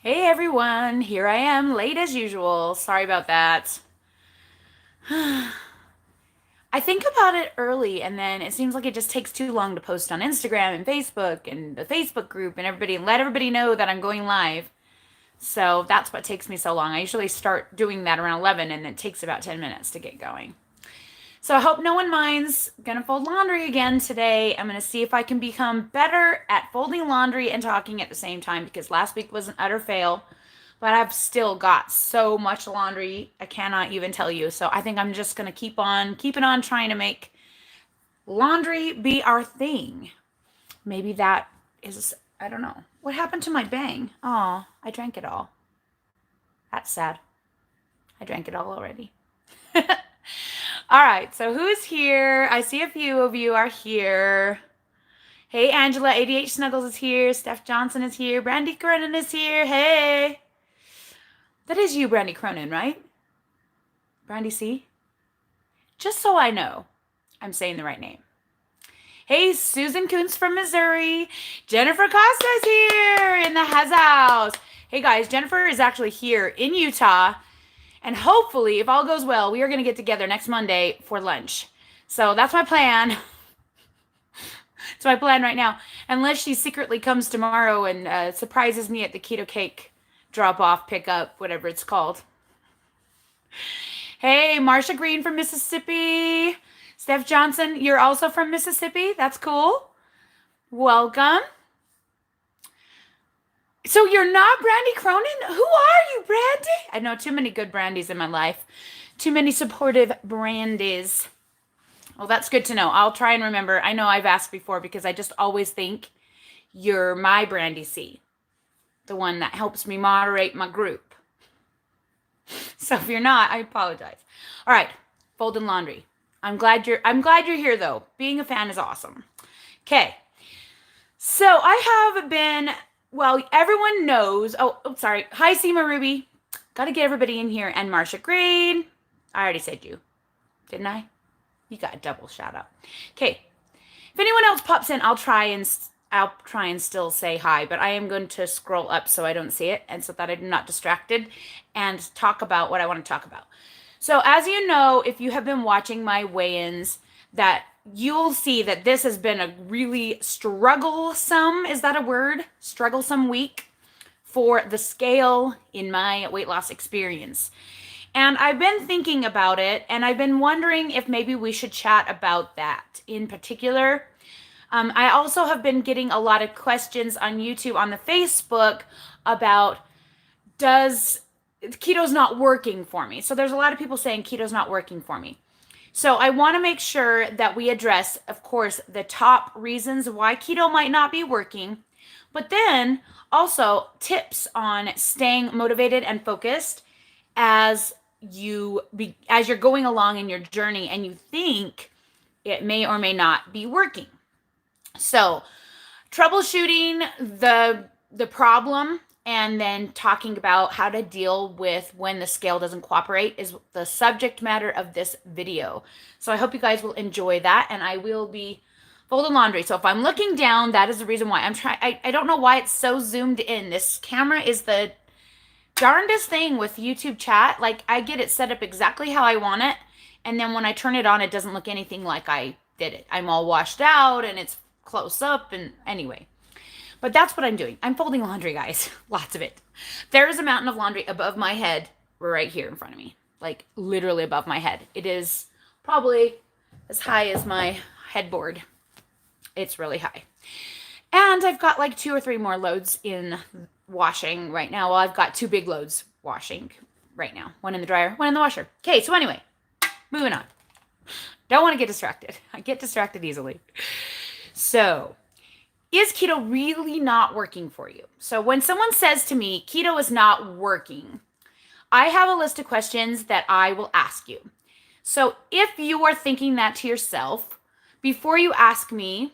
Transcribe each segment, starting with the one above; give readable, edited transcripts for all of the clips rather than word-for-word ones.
Hey everyone, here I am, late as usual. Sorry about that. I think about it early and then it seems like it just takes too long to post on Instagram and Facebook and the Facebook group and everybody let everybody know that I'm going live. So that's what takes me so long. I usually start doing that around 11 and it takes about 10 minutes to get going. So I hope no one minds. Gonna fold laundry again today. I'm gonna see if I can become better at folding laundry and talking at the same time because last week was an utter fail. But I've still got so much laundry, I cannot even tell you. So I think I'm just gonna keep on keeping on trying to make laundry be our thing. Maybe that is, I don't know. What happened to my bang? Oh, I drank it all. That's sad. I drank it all already. All right, so who's here? I see a few of you are here. Hey, Angela, ADH Snuggles is here. Steph Johnson is here. Brandy Cronin is here. Hey. That is you, Brandy Cronin, right? Brandy C? Just so I know I'm saying the right name. Hey, Susan Kuntz from Missouri. Jennifer Costa is here in the house. Hey, guys, Jennifer is actually here in Utah. And hopefully, if all goes well, we are going to get together next Monday for lunch. So that's my plan. It's my plan right now. Unless she secretly comes tomorrow and surprises me at the keto cake drop off, pickup, whatever it's called. Hey, Marsha Green from Mississippi. Steph Johnson, you're also from Mississippi. That's cool. Welcome. So you're not Brandy Cronin? Who are you, Brandy? I know too many good Brandys in my life. Too many supportive Brandys. Well, that's good to know. I'll try and remember. I know I've asked before because I just always think you're my Brandy C, the one that helps me moderate my group. So if you're not, I apologize. All right, folding laundry. I'm glad you're here though. Being a fan is awesome. Okay. So I have been, well, everyone knows. Oh, sorry. Hi, Seema Ruby. Got to get everybody in here. And Marsha Green. I already said you, didn't I? You got a double shout out. Okay. If anyone else pops in, I'll try and still say hi, but I am going to scroll up so I don't see it and so that I'm not distracted and talk about what I want to talk about. So as you know, if you have been watching my weigh-ins, that you'll see that this has been a really strugglesome, is that a word? Strugglesome week for the scale in my weight loss experience. And I've been thinking about it, and I've been wondering if maybe we should chat about that in particular. I also have been getting a lot of questions on YouTube, on the Facebook, about does keto's not working for me. So there's a lot of people saying keto's not working for me. So I want to make sure that we address, of course, the top reasons why keto might not be working, but then also tips on staying motivated and focused as you're going along in your journey and you think it may or may not be working. So, troubleshooting the problem and then talking about how to deal with when the scale doesn't cooperate is the subject matter of this video. So I hope you guys will enjoy that, and I will be folding laundry. So if I'm looking down, that is the reason why I'm trying. I don't know why it's so zoomed in. This camera is the darndest thing with YouTube chat. Like, I get it set up exactly how I want it, and then when I turn it on, it doesn't look anything like I did it. I'm all washed out and it's close up, and anyway. But that's what I'm doing. I'm folding laundry, guys. Lots of it. There is a mountain of laundry above my head right here in front of me. Like, literally above my head. It is probably as high as my headboard. It's really high. And I've got like 2 or 3 more loads in washing right now. Well, I've got 2 big loads washing right now. One in the dryer, one in the washer. Okay, so anyway, moving on. Don't want to get distracted. I get distracted easily. So, is keto really not working for you? So when someone says to me, keto is not working, I have a list of questions that I will ask you. So if you are thinking that to yourself, before you ask me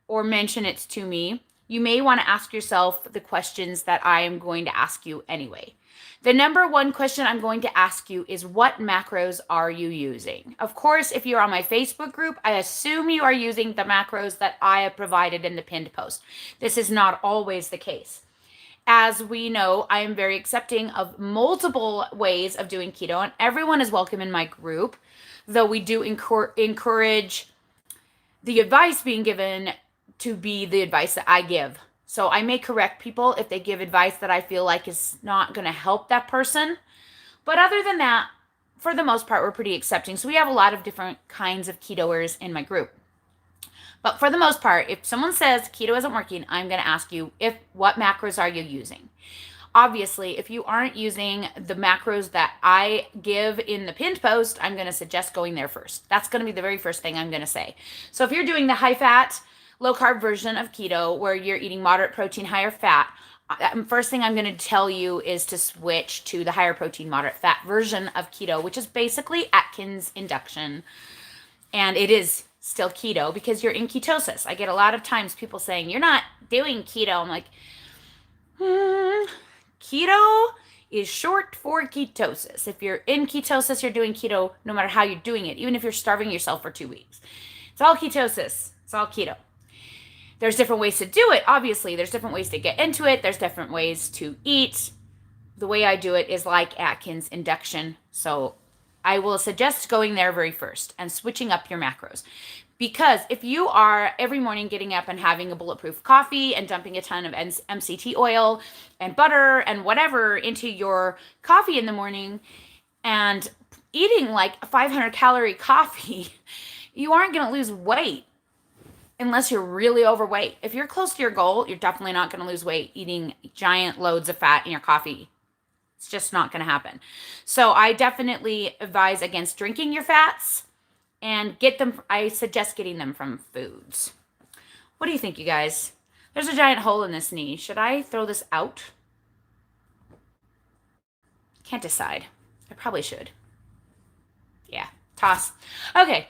or mention it to me, you may want to ask yourself the questions that I am going to ask you anyway. The number one question I'm going to ask you is, what macros are you using? Of course, if you're on my Facebook group, I assume you are using the macros that I have provided in the pinned post. This is not always the case. As we know, I am very accepting of multiple ways of doing keto, and everyone is welcome in my group, though we do encourage the advice being given to be the advice that I give. So I may correct people if they give advice that I feel like is not going to help that person. But other than that, for the most part, we're pretty accepting. So we have a lot of different kinds of ketoers in my group. But for the most part, if someone says keto isn't working, I'm going to ask you, what macros are you using? Obviously, if you aren't using the macros that I give in the pinned post, I'm going to suggest going there first. That's going to be the very first thing I'm going to say. So if you're doing the high fat, low carb version of keto where you're eating moderate protein, higher fat, first thing I'm going to tell you is to switch to the higher protein, moderate fat version of keto, which is basically Atkins induction. And it is still keto because you're in ketosis. I get a lot of times people saying, you're not doing keto. I'm like, keto is short for ketosis. If you're in ketosis, you're doing keto no matter how you're doing it, even if you're starving yourself for 2 weeks. It's all ketosis. It's all keto. There's different ways to do it. Obviously, there's different ways to get into it. There's different ways to eat. The way I do it is like Atkins induction. So I will suggest going there very first and switching up your macros. Because if you are every morning getting up and having a bulletproof coffee and dumping a ton of MCT oil and butter and whatever into your coffee in the morning and eating like a 500 calorie coffee, you aren't going to lose weight unless you're really overweight. If you're close to your goal, you're definitely not going to lose weight eating giant loads of fat in your coffee. It's just not going to happen. So I definitely advise against drinking your fats and I suggest getting them from foods. What do you think, you guys? There's a giant hole in this knee. Should I throw this out? Can't decide. I probably should. Yeah, toss. Okay,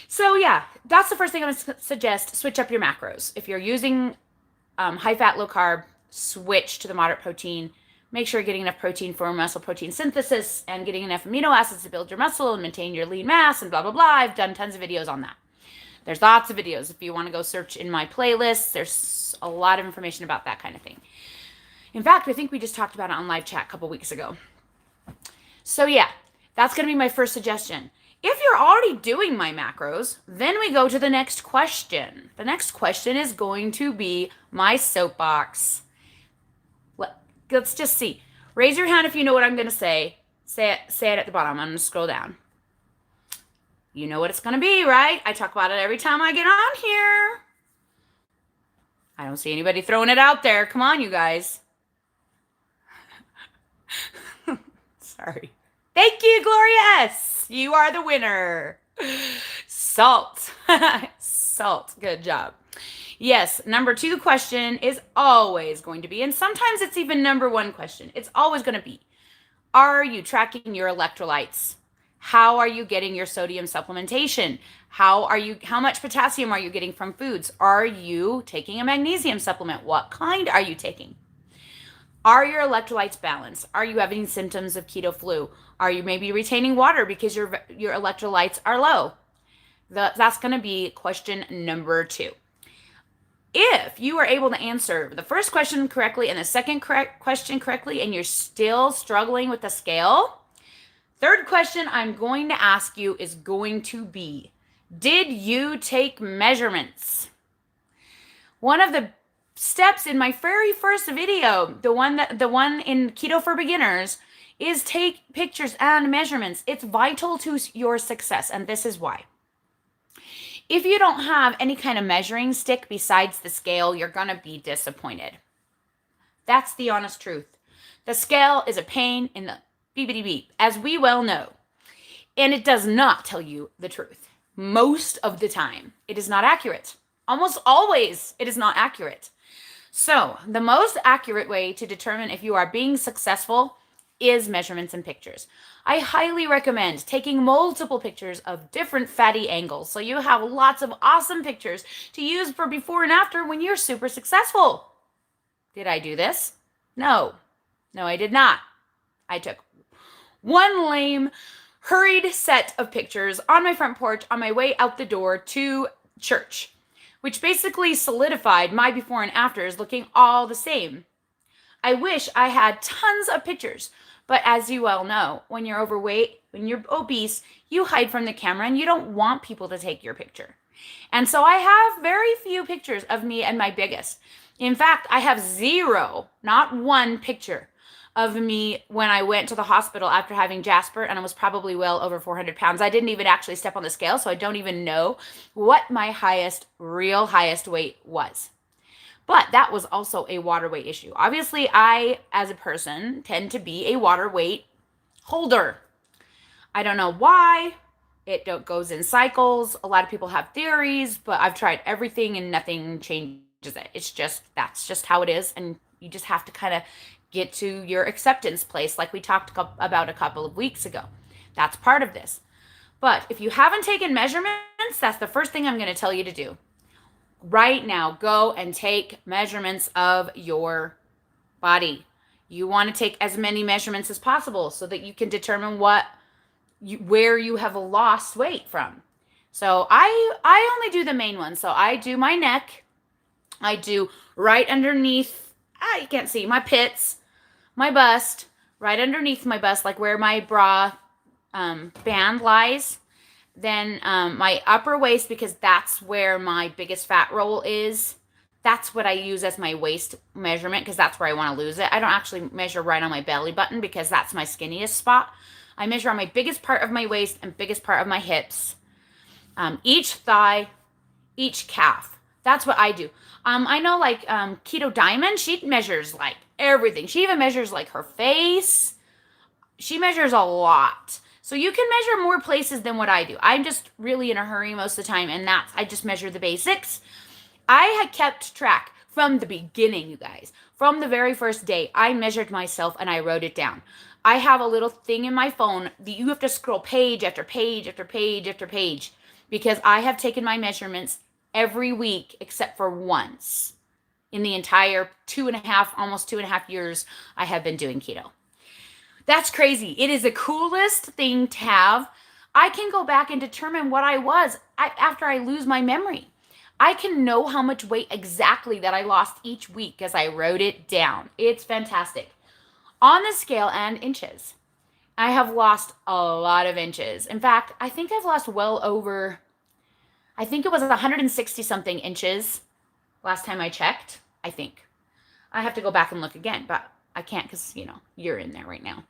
so yeah, that's the first thing I'm going to suggest. Switch up your macros. If you're using high fat, low carb, switch to the moderate protein. Make sure you're getting enough protein for muscle protein synthesis and getting enough amino acids to build your muscle and maintain your lean mass and blah, blah, blah. I've done tons of videos on that. There's lots of videos. If you want to go search in my playlist, there's a lot of information about that kind of thing. In fact, I think we just talked about it on live chat a couple weeks ago. So yeah, that's going to be my first suggestion. If you're already doing my macros, then we go to the next question. The next question is going to be my soapbox. Let's just see. Raise your hand if you know what I'm going to say. Say it at the bottom. I'm going to scroll down. You know what it's going to be, right? I talk about it every time I get on here. I don't see anybody throwing it out there. Come on, you guys. Sorry. Thank you, Gloria S. You are the winner. Salt. Salt. Good job. Yes, number 2 question is always going to be, and sometimes it's even number 1 question. It's always going to be, are you tracking your electrolytes? How are you getting your sodium supplementation? How much potassium are you getting from foods? Are you taking a magnesium supplement? What kind are you taking? Are your electrolytes balanced? Are you having symptoms of keto flu? Are you maybe retaining water because your electrolytes are low? That's going to be question number 2. If you are able to answer the first question correctly and the second question correctly, and you're still struggling with the scale, third question I'm going to ask you is going to be, did you take measurements? One of the steps in my very first video, the one in Keto for Beginners, is take pictures and measurements. It's vital to your success, and this is why. If you don't have any kind of measuring stick besides the scale, you're going to be disappointed. That's the honest truth. The scale is a pain in the beepity beep, as we well know. And it does not tell you the truth. Most of the time, it is not accurate. Almost always, it is not accurate. So, the most accurate way to determine if you are being successful is measurements and pictures. I highly recommend taking multiple pictures of different fatty angles so you have lots of awesome pictures to use for before and after when you're super successful. Did I do this? No, I did not. I took one lame, hurried set of pictures on my front porch on my way out the door to church, which basically solidified my before and afters looking all the same. I wish I had tons of pictures. But as you well know, when you're overweight, when you're obese, you hide from the camera and you don't want people to take your picture. And so I have very few pictures of me and my biggest. In fact, I have zero, not one picture of me when I went to the hospital after having Jasper, and I was probably well over 400 pounds. I didn't even actually step on the scale, so I don't even know what my real highest weight was. But that was also a water weight issue. Obviously, I, as a person, tend to be a water weight holder. I don't know why. It goes in cycles. A lot of people have theories, but I've tried everything and nothing changes it. That's just how it is. And you just have to kind of get to your acceptance place, like we talked about a couple of weeks ago. That's part of this. But if you haven't taken measurements, that's the first thing I'm going to tell you to do. Right now, go and take measurements of your body. You want to take as many measurements as possible so that you can determine where you have lost weight from. So I only do the main ones. So I do my neck. I do right underneath, you can't see, my pits, my bust, right underneath my bust, like where my bra band lies. Then my upper waist, because that's where my biggest fat roll is. That's what I use as my waist measurement, because that's where I want to lose it. I don't actually measure right on my belly button because that's my skinniest spot. I measure on my biggest part of my waist and biggest part of my hips. Each thigh, each calf. That's what I do. I know like Keto Diamond, she measures like everything. She even measures like her face. She measures a lot. So you can measure more places than what I do. I'm just really in a hurry most of the time, and I just measure the basics. I had kept track from the beginning, you guys. From the very first day, I measured myself and I wrote it down. I have a little thing in my phone that you have to scroll page after page after page after page, because I have taken my measurements every week except for once in the entire almost 2.5 years I have been doing keto. That's crazy. It is the coolest thing to have. I can go back and determine what I was after I lose my memory. I can know how much weight exactly that I lost each week as I wrote it down. It's fantastic. On the scale and inches, I have lost a lot of inches. In fact, I think I've lost well over, I think it was 160 something inches last time I checked, I think. I have to go back and look again, but I can't because, you're in there right now.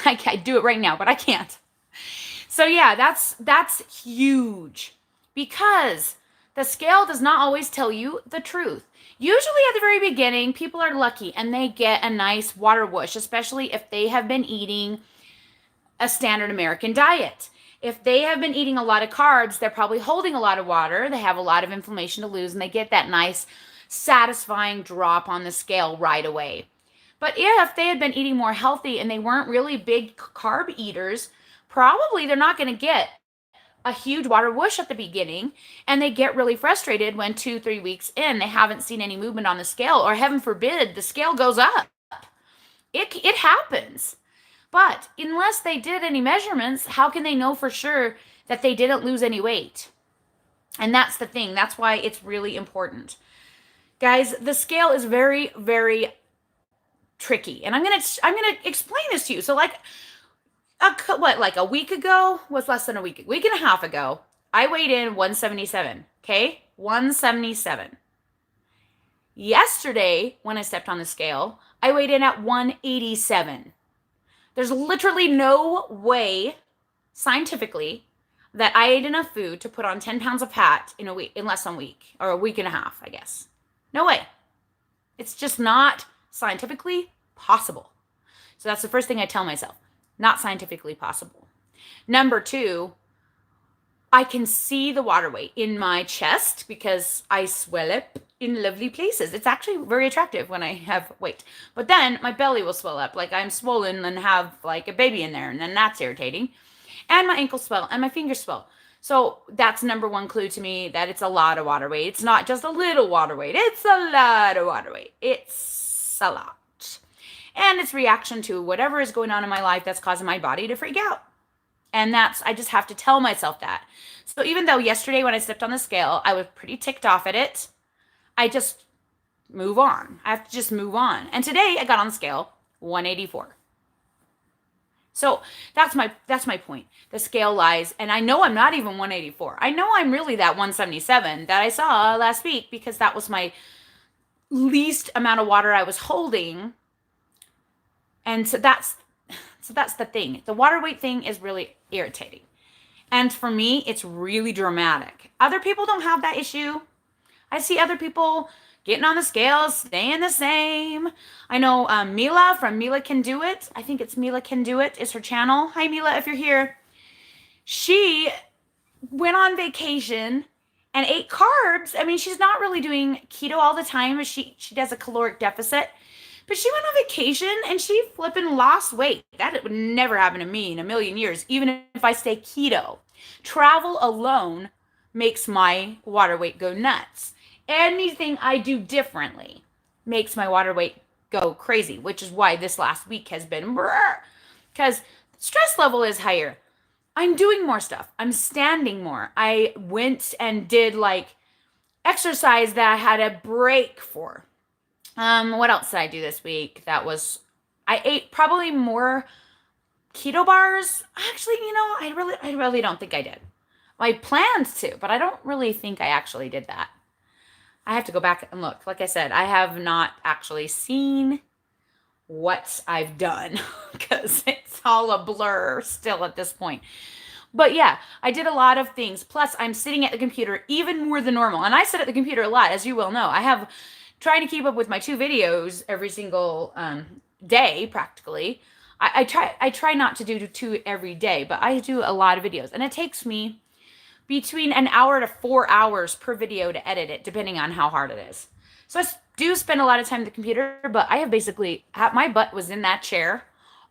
I do it right now, but I can't. So yeah, that's huge, because the scale does not always tell you the truth. Usually at the very beginning, people are lucky and they get a nice water whoosh, especially if they have been eating a standard American diet. If they have been eating a lot of carbs, they're probably holding a lot of water. They have a lot of inflammation to lose, and they get that nice, satisfying drop on the scale right away. But if they had been eating more healthy and they weren't really big carb eaters, probably they're not going to get a huge water whoosh at the beginning, and they get really frustrated when 2-3 weeks in they haven't seen any movement on the scale, or heaven forbid the scale goes up. It happens. But unless they did any measurements, how can they know for sure that they didn't lose any weight? And that's the thing. That's why it's really important. Guys, the scale is very, very tricky. And I'm gonna explain this to you. So like a week ago, was less than a week and a half ago, I weighed in 177. Okay? 177. Yesterday, when I stepped on the scale, I weighed in at 187. There's literally no way, scientifically, that I ate enough food to put on 10 pounds of fat in less than a week, or a week and a half, I guess. No way. It's just not scientifically possible. So that's the first thing I tell myself. Not scientifically possible. Number 2, I can see the water weight in my chest because I swell up in lovely places. It's actually very attractive when I have weight. But then my belly will swell up like I'm swollen and have like a baby in there, and then that's irritating. And my ankles swell and my fingers swell. So that's number 1 clue to me that it's a lot of water weight. It's not just a little water weight. It's a lot of water weight. It's a lot. And it's reaction to whatever is going on in my life that's causing my body to freak out. And I just have to tell myself that. So even though yesterday when I stepped on the scale, I was pretty ticked off at it, I just move on. I have to just move on. And today I got on the scale 184. So that's my point. The scale lies, and I know I'm not even 184. I know I'm really that 177 that I saw last week, because that was my least amount of water I was holding. And so that's the thing. The water weight thing is really irritating. And for me, it's really dramatic. Other people don't have that issue. I see other people getting on the scale, staying the same. I know Mila from Mila Can Do It. I think it's Mila Can Do It is her channel. Hi, Mila, if you're here. She went on vacation and ate carbs. I mean, she's not really doing keto all the time. She does a caloric deficit. But she went on vacation and she flipping lost weight. That would never happen to me in a million years, even if I stay keto. Travel alone makes my water weight go nuts. Anything I do differently makes my water weight go crazy, which is why this last week has been because stress level is higher. I'm doing more stuff. I'm standing more. I went and did like exercise that I had a break for. What else did I do this week? I ate probably more keto bars. Actually, I really don't think I did. I planned to, but I don't really think I actually did that. I have to go back and look. Like I said, I have not actually seen what I've done because it's all a blur still at this point. But yeah, I did a lot of things. Plus, I'm sitting at the computer even more than normal. And I sit at the computer a lot, as you will know. I have trying to keep up with my 2 videos every single day, practically. I try not to do 2 every day, but I do a lot of videos. And it takes me between an hour to 4 hours per video to edit it, depending on how hard it is. So I do spend a lot of time at the computer, but I have basically, my butt was in that chair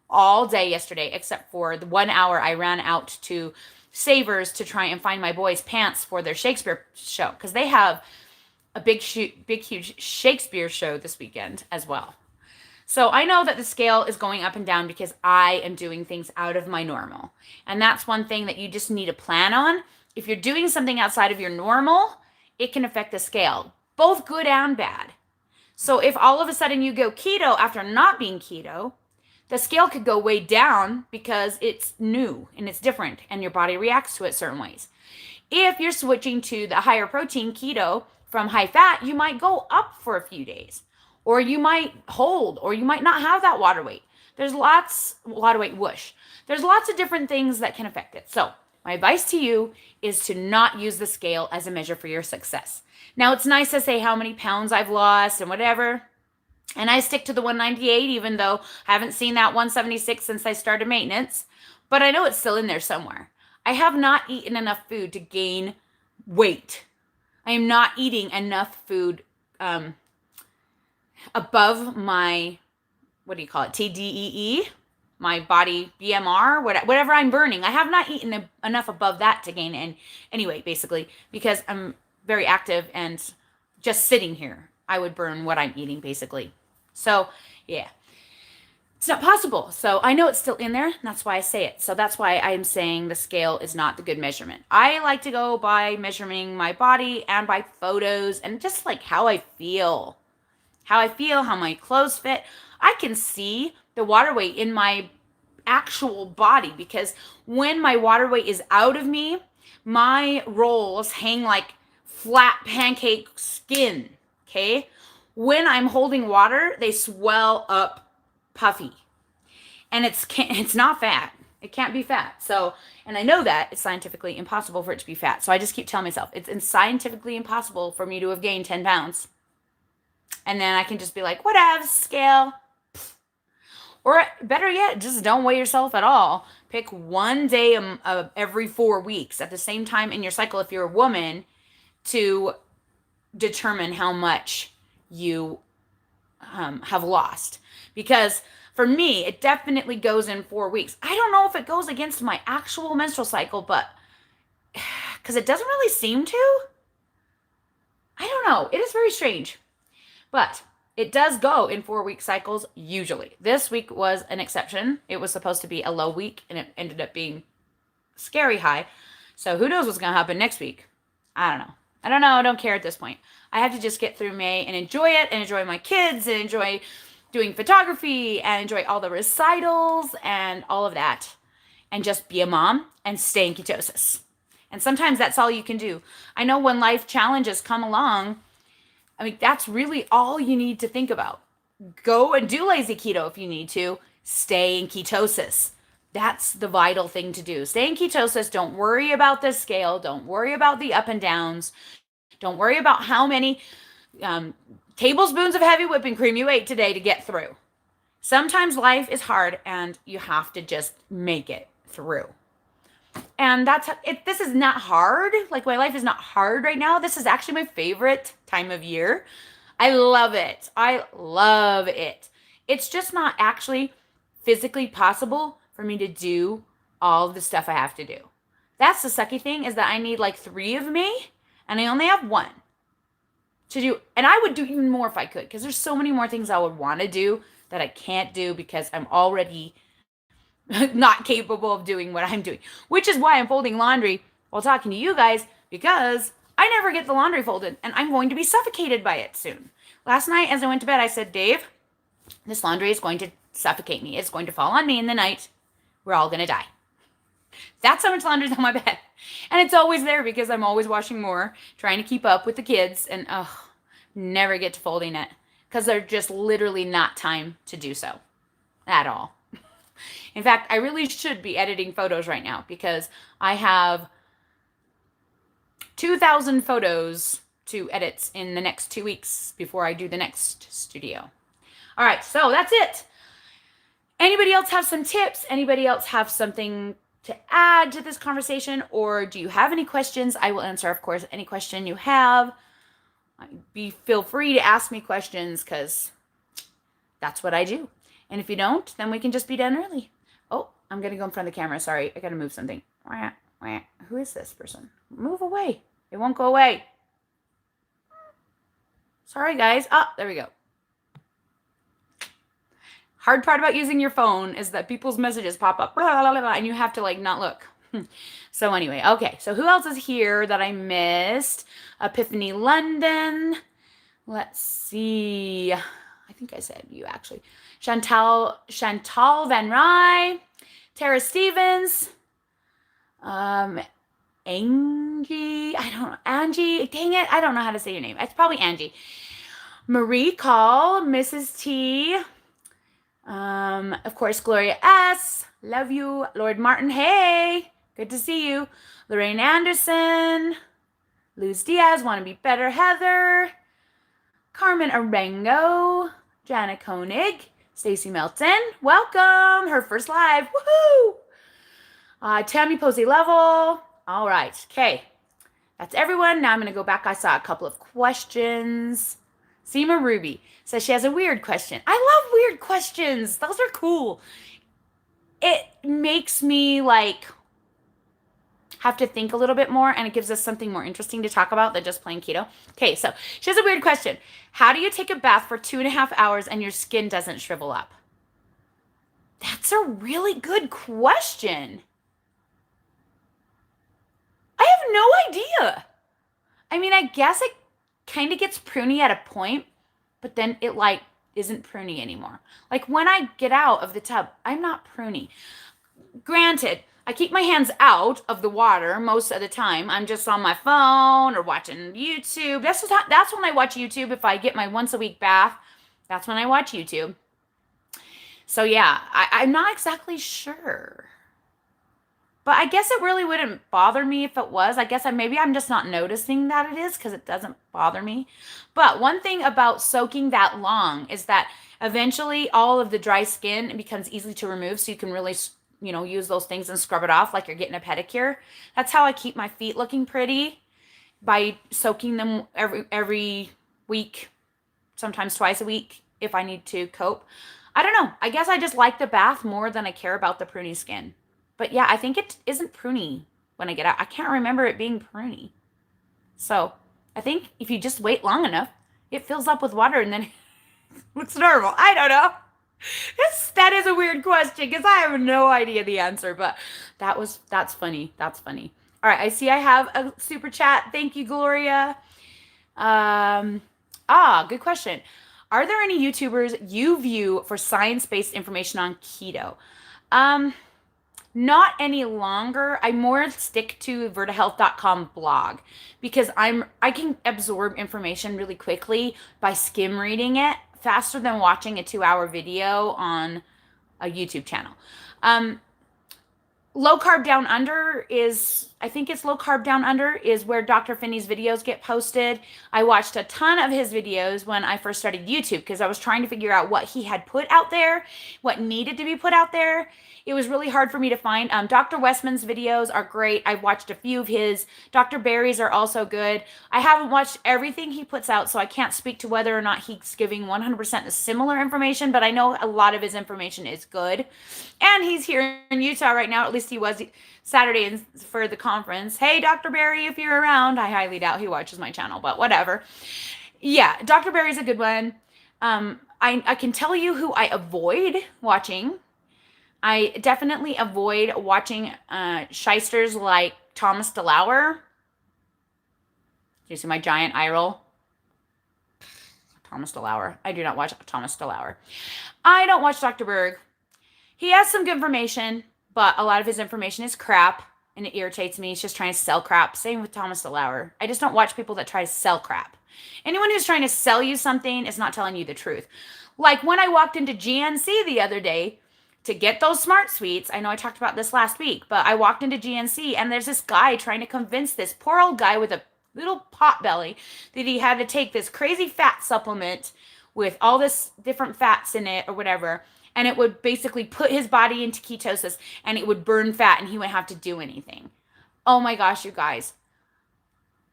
all day yesterday, except for the 1 hour I ran out to Savers to try and find my boys' pants for their Shakespeare show, because they have a big, huge Shakespeare show this weekend as well. So I know that the scale is going up and down because I am doing things out of my normal. And that's one thing that you just need to plan on. If you're doing something outside of your normal, it can affect the scale, both good and bad. So if all of a sudden you go keto after not being keto, the scale could go way down because it's new and it's different and your body reacts to it certain ways. If you're switching to the higher protein keto from high fat, you might go up for a few days, or you might hold, or you might not have that water weight. There's water weight whoosh. There's lots of different things that can affect it. So my advice to you is to not use the scale as a measure for your success. Now, it's nice to say how many pounds I've lost and whatever, and I stick to the 198, even though I haven't seen that 176 since I started maintenance, but I know it's still in there somewhere. I have not eaten enough food to gain weight. I am not eating enough food above my, what do you call it, TDEE, my body BMR, whatever I'm burning. I have not eaten enough above that to gain any weight, basically, because I'm very active and just sitting here, I would burn what I'm eating, basically. So, yeah. It's not possible. So I know it's still in there. And that's why I say it. So that's why I'm saying the scale is not the good measurement. I like to go by measuring my body and by photos and just like how I feel, how my clothes fit. I can see the water weight in my actual body, because when my water weight is out of me, my rolls hang like flat pancake skin. Okay. When I'm holding water, they swell up puffy, and it's not fat. It can't be fat. So, and I know that it's scientifically impossible for it to be fat. So I just keep telling myself it's scientifically impossible for me to have gained 10 pounds. And then I can just be like, whatever, scale. Or better yet, just don't weigh yourself at all. Pick one day every 4 weeks at the same time in your cycle, if you're a woman, to determine how much you have lost. Because for me, it definitely goes in 4 weeks. I don't know if it goes against my actual menstrual cycle, but because it doesn't really seem to. I don't know. It is very strange. But it does go in 4-week cycles usually. This week was an exception. It was supposed to be a low week, and it ended up being scary high. So who knows what's going to happen next week? I don't know. I don't care at this point. I have to just get through May and enjoy it and enjoy my kids and enjoy doing photography and enjoy all the recitals and all of that and just be a mom and stay in ketosis. And sometimes that's all you can do. I know when life challenges come along, I mean, that's really all you need to think about. Go and do lazy keto if you need to. Stay in ketosis. That's the vital thing to do. Stay in ketosis. Don't worry about the scale. Don't worry about the up and downs. Don't worry about how many tablespoons of heavy whipping cream you ate today to get through. Sometimes life is hard and you have to just make it through. And that's it. This is not hard. Like, my life is not hard right now. This is actually my favorite time of year. I love it. I love it. It's just not actually physically possible for me to do all the stuff I have to do. That's the sucky thing, is that I need like 3 of me and I only have 1 to do. And I would do even more if I could, because there's so many more things I would want to do that I can't do because I'm already not capable of doing what I'm doing, which is why I'm folding laundry while talking to you guys, because I never get the laundry folded and I'm going to be suffocated by it soon. Last night as I went to bed, I said, Dave, this laundry is going to suffocate me. It's going to fall on me in the night. We're all going to die. That's how much laundry's on my bed. And it's always there because I'm always washing more, trying to keep up with the kids, and never get to folding it because there's just literally not time to do so at all. In fact, I really should be editing photos right now because I have 2,000 photos to edit in the next 2 weeks before I do the next studio. All right, so that's it. Anybody else have some tips? Anybody else have something to add to this conversation? Or do you have any questions? I will answer, of course, any question you have. Feel free to ask me questions because that's what I do. And if you don't, then we can just be done early. Oh, I'm going to go in front of the camera. Sorry, I got to move something. Who is this person? Move away. It won't go away. Sorry, guys. There we go. Hard part about using your phone is that people's messages pop up, blah, blah, blah, blah, and you have to like not look. So anyway, okay. So who else is here that I missed? Epiphany London. Let's see. I think I said you actually. Chantal Van Rye. Tara Stevens. Angie. Angie. Dang it. I don't know how to say your name. It's probably Angie. Marie Call. Mrs. T. Of course, Gloria S. Love you. Lord Martin. Hey. Good to see you. Lorraine Anderson. Luz Diaz. Want to be better. Heather. Carmen Arango. Jana Koenig. Stacy Melton. Welcome. Her first live. Woohoo. Tammy Posey Level. All right. Okay. That's everyone. Now I'm going to go back. I saw a couple of questions. Seema Ruby says she has a weird question. I love weird questions. Those are cool. It makes me like have to think a little bit more, and it gives us something more interesting to talk about than just plain keto. Okay, so she has a weird question. How do you take a bath for 2.5 hours and your skin doesn't shrivel up? That's a really good question. I have no idea. I mean, I guess it kind of gets pruny at a point, but then it like isn't pruny anymore. Like when I get out of the tub, I'm not pruny. Granted, I keep my hands out of the water most of the time. I'm just on my phone or watching YouTube. That's when I watch YouTube. If I get my once a week bath, that's when I watch YouTube. So yeah, I'm not exactly sure. But I guess it really wouldn't bother me if it was. I guess maybe I'm just not noticing that it is because it doesn't bother me. But one thing about soaking that long is that eventually all of the dry skin becomes easy to remove, so you can really, use those things and scrub it off like you're getting a pedicure. That's how I keep my feet looking pretty, by soaking them every week, sometimes twice a week if I need to cope. I don't know. I guess I just like the bath more than I care about the pruny skin. But yeah, I think it isn't pruny when I get out. I can't remember it being pruny. So I think if you just wait long enough, it fills up with water and then it looks normal. I don't know. That is a weird question because I have no idea the answer, but that's funny. That's funny. All right, I see I have a super chat. Thank you, Gloria. Good question. Are there any YouTubers you view for science-based information on keto? Um, Not any longer. I more stick to vertahealth.com blog because I can absorb information really quickly by skim reading it faster than watching a 2-hour video on a YouTube channel. Um, Low Carb Down Under is, I think it's Low Carb Down Under is where Dr. Finney's videos get posted. I watched a ton of his videos when I first started YouTube because I was trying to figure out what he had put out there, what needed to be put out there. It was really hard for me to find. Dr. Westman's videos are great. I've watched a few of his. Dr. Barry's are also good. I haven't watched everything he puts out, so I can't speak to whether or not he's giving 100% similar information, but I know a lot of his information is good. And he's here in Utah right now. At least he was Saturday for the conference. Hey, Dr. Barry, if you're around. I highly doubt he watches my channel, but whatever. Yeah, Dr. Barry's a good one. I can tell you who I avoid watching. I definitely avoid watching shysters like Thomas DeLauer. Do you see my giant eye roll? Thomas DeLauer. I do not watch Thomas DeLauer. I don't watch Dr. Berg. He has some good information, but a lot of his information is crap, and it irritates me. He's just trying to sell crap. Same with Thomas DeLauer. I just don't watch people that try to sell crap. Anyone who's trying to sell you something is not telling you the truth. Like when I walked into GNC the other day to get those Smart Sweets, I know I talked about this last week, but I walked into GNC and there's this guy trying to convince this poor old guy with a little pot belly that he had to take this crazy fat supplement with all this different fats in it or whatever, and it would basically put his body into ketosis and it would burn fat and he wouldn't have to do anything. Oh my gosh, you guys.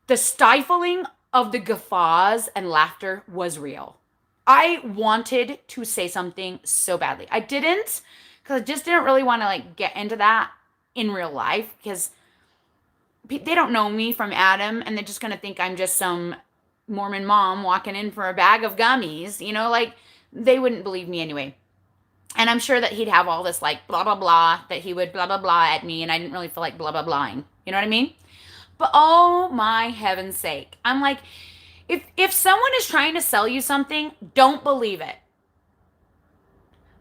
The stifling of the guffaws and laughter was real. I wanted to say something so badly. I didn't, because I just didn't really want to like get into that in real life because they don't know me from Adam and they're just going to think I'm just some Mormon mom walking in for a bag of gummies, like they wouldn't believe me anyway. And I'm sure that he'd have all this like blah, blah, blah, that he would blah, blah, blah at me. And I didn't really feel like blah, blah, blahing. You know what I mean? But oh my heaven's sake. I'm like, if someone is trying to sell you something, don't believe it.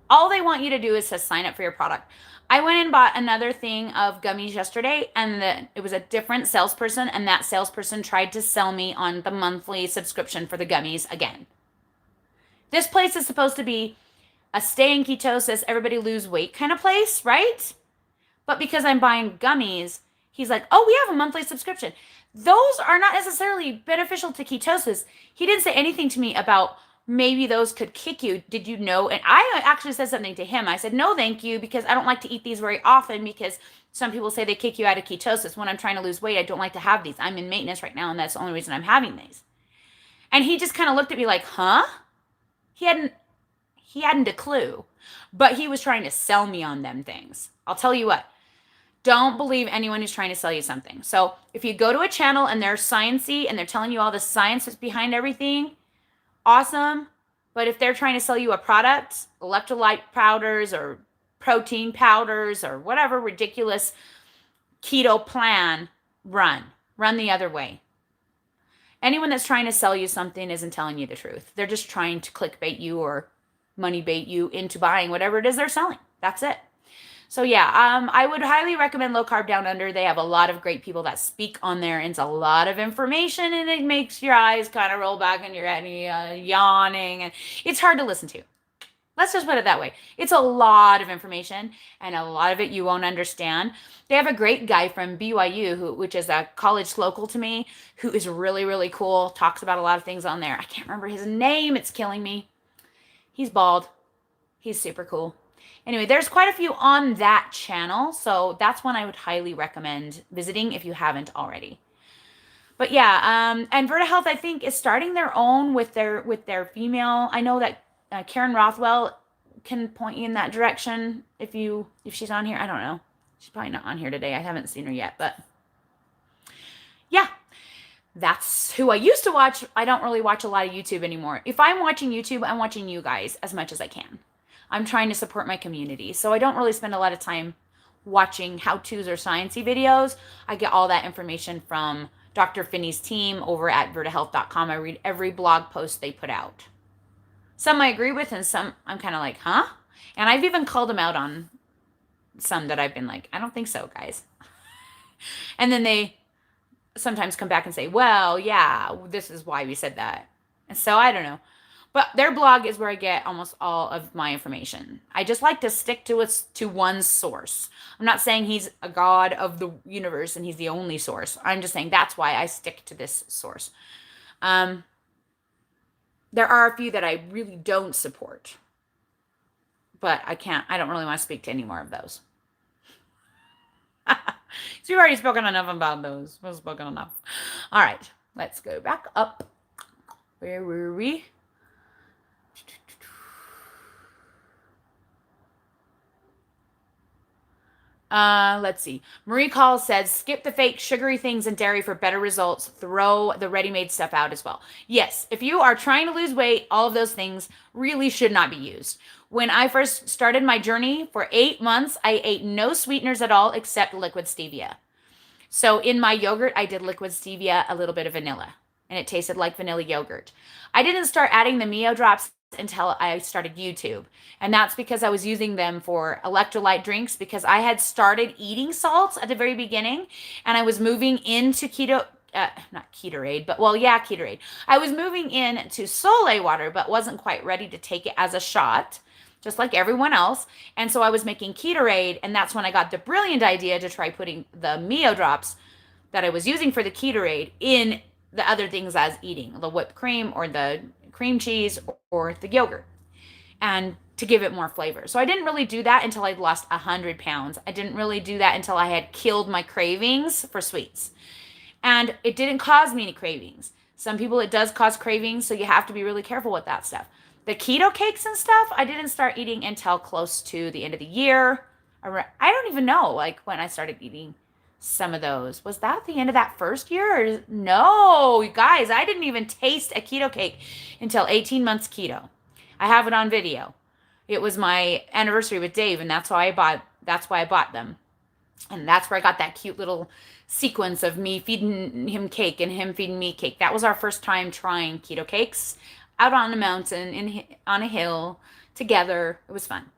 All they want you to do is to sign up for your product. I went and bought another thing of gummies yesterday, and it was a different salesperson, and that salesperson tried to sell me on the monthly subscription for the gummies again. This place is supposed to be a stay in ketosis, everybody lose weight kind of place, right? But because I'm buying gummies, he's like, oh, we have a monthly subscription. Those are not necessarily beneficial to ketosis. He didn't say anything to me about maybe those could kick you. Did you know? And I actually said something to him. I said, no, thank you, because I don't like to eat these very often because some people say they kick you out of ketosis. When I'm trying to lose weight, I don't like to have these. I'm in maintenance right now, and that's the only reason I'm having these. And he just kind of looked at me like, huh? He hadn't a clue, but he was trying to sell me on them things. I'll tell you what. Don't believe anyone who's trying to sell you something. So if you go to a channel and they're sciencey and they're telling you all the science that's behind everything, awesome. But if they're trying to sell you a product, electrolyte powders or protein powders or whatever ridiculous keto plan, run the other way. Anyone that's trying to sell you something isn't telling you the truth. They're just trying to clickbait you or money bait you into buying whatever it is they're selling. That's it. So yeah, I would highly recommend Low Carb Down Under. They have a lot of great people that speak on there, and it's a lot of information, and it makes your eyes kind of roll back in your head and yawning, and it's hard to listen to. Let's just put it that way. It's a lot of information, and a lot of it you won't understand. They have a great guy from BYU, which is a college local to me, who is really, really cool, talks about a lot of things on there. I can't remember his name. It's killing me. He's bald. He's super cool. Anyway, there's quite a few on that channel, so that's one I would highly recommend visiting if you haven't already. But yeah, and Verta Health, I think, is starting their own with their female. I know that Karen Rothwell can point you in that direction if she's on here. I don't know. She's probably not on here today. I haven't seen her yet, but yeah, that's who I used to watch. I don't really watch a lot of YouTube anymore. If I'm watching YouTube, I'm watching you guys as much as I can. I'm trying to support my community. So I don't really spend a lot of time watching how-tos or sciencey videos. I get all that information from Dr. Finney's team over at vertahealth.com. I read every blog post they put out. Some I agree with, and some I'm kind of like, huh? And I've even called them out on some that I've been like, I don't think so, guys. And then they sometimes come back and say, well, yeah, this is why we said that. And so I don't know. But their blog is where I get almost all of my information. I just like to stick to one source. I'm not saying he's a god of the universe and he's the only source. I'm just saying that's why I stick to this source. There are a few that I really don't support. But I don't really want to speak to any more of those. So we've already spoken enough about those. We've spoken enough. All right, let's go back up. Where were we? Let's see. Marie Call says, skip the fake sugary things and dairy for better results. Throw the ready-made stuff out as well. Yes, if you are trying to lose weight, all of those things really should not be used. When I first started my journey for 8 months, I ate no sweeteners at all except liquid stevia. So in my yogurt, I did liquid stevia, a little bit of vanilla, and it tasted like vanilla yogurt. I didn't start adding the Mio drops until I started YouTube. And that's because I was using them for electrolyte drinks because I had started eating salts at the very beginning and I was moving into keto, not Ketorade, but well, yeah, Ketorade. I was moving into Soleil water, but wasn't quite ready to take it as a shot, just like everyone else. And so I was making Ketorade, and that's when I got the brilliant idea to try putting the Mio drops that I was using for the Ketorade in the other things I was eating, the whipped cream or the cream cheese or the yogurt, and to give it more flavor. So I didn't really do that until I'd lost 100 pounds. I didn't really do that until I had killed my cravings for sweets. And it didn't cause me any cravings. Some people it does cause cravings, so you have to be really careful with that stuff. The keto cakes and stuff, I didn't start eating until close to the end of the year. I don't even know like when I started eating some of those. Was that the end of that first year? Or no, you guys, I didn't even taste a keto cake until 18 months keto. I have it on video. It was my anniversary with Dave, and that's why I bought them. And that's where I got that cute little sequence of me feeding him cake and him feeding me cake. That was our first time trying keto cakes out on a mountain, on a hill, together. It was fun.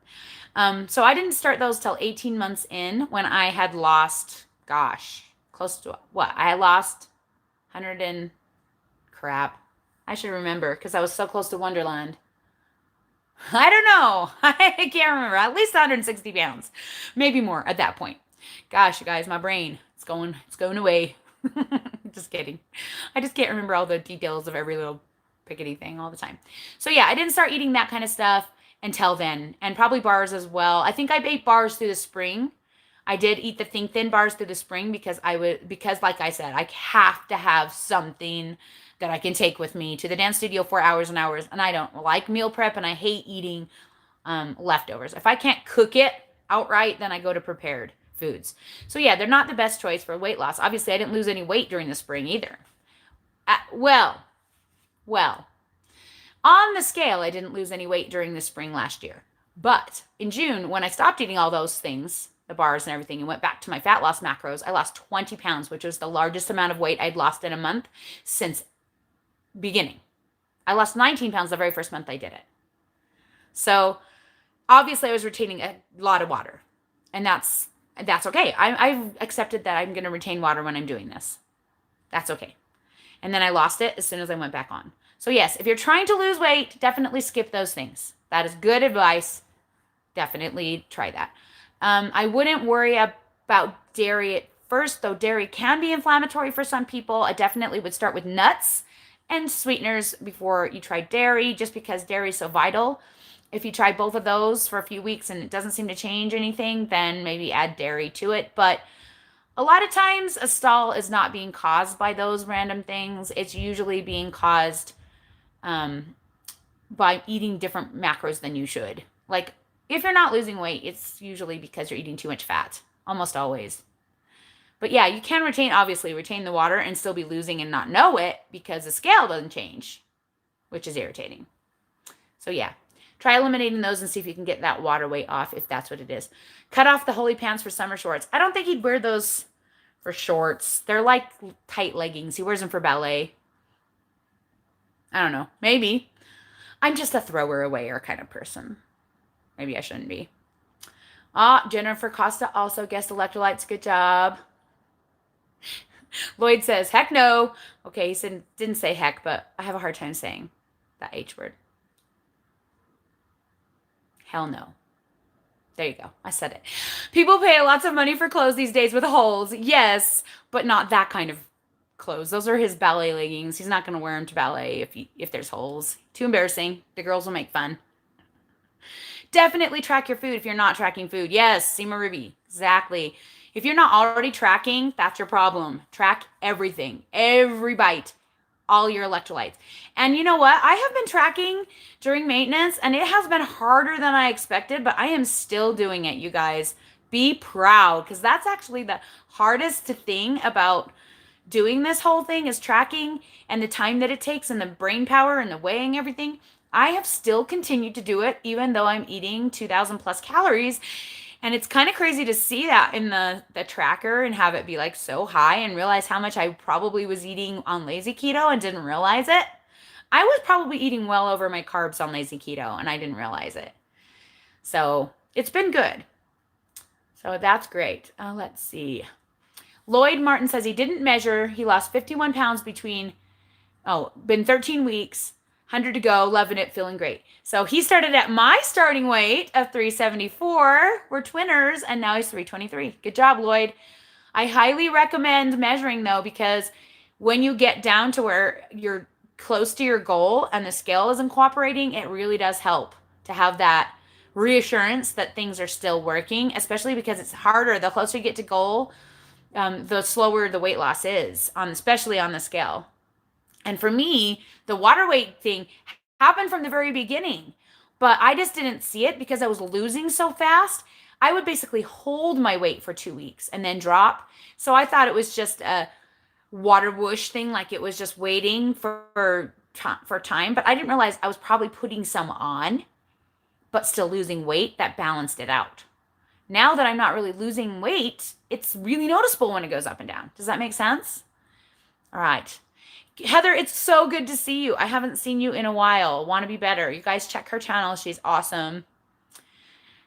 So I didn't start those till 18 months in when I had lost, close to what? I lost 100 and crap. I should remember because I was so close to Wonderland. I don't know. I can't remember. At least 160 pounds, maybe more at that point. Gosh, you guys, my brain, it's going away. Just kidding. I just can't remember all the details of every little pickety thing all the time. So yeah, I didn't start eating that kind of stuff until then, and probably bars as well. I think I ate bars through the spring. I did eat the Think Thin bars through the spring because like I said, I have to have something that I can take with me to the dance studio for hours and hours. And I don't like meal prep, and I hate eating leftovers. If I can't cook it outright, then I go to prepared foods. So yeah, they're not the best choice for weight loss. Obviously, I didn't lose any weight during the spring either. Well, on the scale, I didn't lose any weight during the spring last year. But in June, when I stopped eating all those things, the bars and everything, and went back to my fat loss macros, I lost 20 pounds, which was the largest amount of weight I'd lost in a month since beginning. I lost 19 pounds the very first month I did it. So obviously I was retaining a lot of water, and that's okay. I've accepted that I'm going to retain water when I'm doing this. That's okay. And then I lost it as soon as I went back on. So yes, if you're trying to lose weight, definitely skip those things. That is good advice. Definitely try that. I wouldn't worry about dairy at first, though dairy can be inflammatory for some people. I definitely would start with nuts and sweeteners before you try dairy, just because dairy is so vital. If you try both of those for a few weeks and it doesn't seem to change anything, then maybe add dairy to it. But a lot of times a stall is not being caused by those random things. It's usually being caused by eating different macros than you should. Like, if you're not losing weight, it's usually because you're eating too much fat, almost always. But yeah, you can retain the water and still be losing and not know it because the scale doesn't change, which is irritating. So yeah, try eliminating those and see if you can get that water weight off if that's what it is. Cut off the holy pants for summer shorts. I don't think he'd wear those or shorts. They're like tight leggings. He wears them for ballet. I don't know. Maybe. I'm just a thrower awayer kind of person. Maybe I shouldn't be. Jennifer Costa also guessed electrolytes. Good job. Lloyd says, heck no. Okay, he said, didn't say heck, but I have a hard time saying that H word. Hell no. There you go. I said it. People pay lots of money for clothes these days with holes. Yes, but not that kind of clothes. Those are his ballet leggings. He's not going to wear them to ballet if there's holes. Too embarrassing. The girls will make fun. Definitely track your food if you're not tracking food. Yes, Seema Ruby. Exactly. If you're not already tracking, that's your problem. Track everything. Every bite. All your electrolytes. And you know what? I have been tracking during maintenance and it has been harder than I expected, but I am still doing it, you guys. Be proud, because that's actually the hardest thing about doing this whole thing is tracking and the time that it takes and the brain power and the weighing everything. I have still continued to do it even though I'm eating 2,000 plus calories. And it's kind of crazy to see that in the tracker and have it be like so high and realize how much I probably was eating on lazy keto and didn't realize it. I was probably eating well over my carbs on lazy keto and I didn't realize it. So it's been good. So that's great. Let's see. Lloyd Martin says he didn't measure. He lost 51 pounds been 13 weeks. 100 to go, loving it, feeling great. So he started at my starting weight of 374. We're twinners, and now he's 323. Good job, Lloyd. I highly recommend measuring, though, because when you get down to where you're close to your goal and the scale isn't cooperating, it really does help to have that reassurance that things are still working, especially because it's harder. The closer you get to goal, the slower the weight loss is, especially on the scale. And for me, the water weight thing happened from the very beginning, but I just didn't see it because I was losing so fast. I would basically hold my weight for 2 weeks and then drop. So I thought it was just a water whoosh thing, like it was just waiting for time. But I didn't realize I was probably putting some on, but still losing weight. That balanced it out. Now that I'm not really losing weight, it's really noticeable when it goes up and down. Does that make sense? All right. Heather, it's so good to see you. I haven't seen you in a while. Want to be better. You guys check her channel. She's awesome.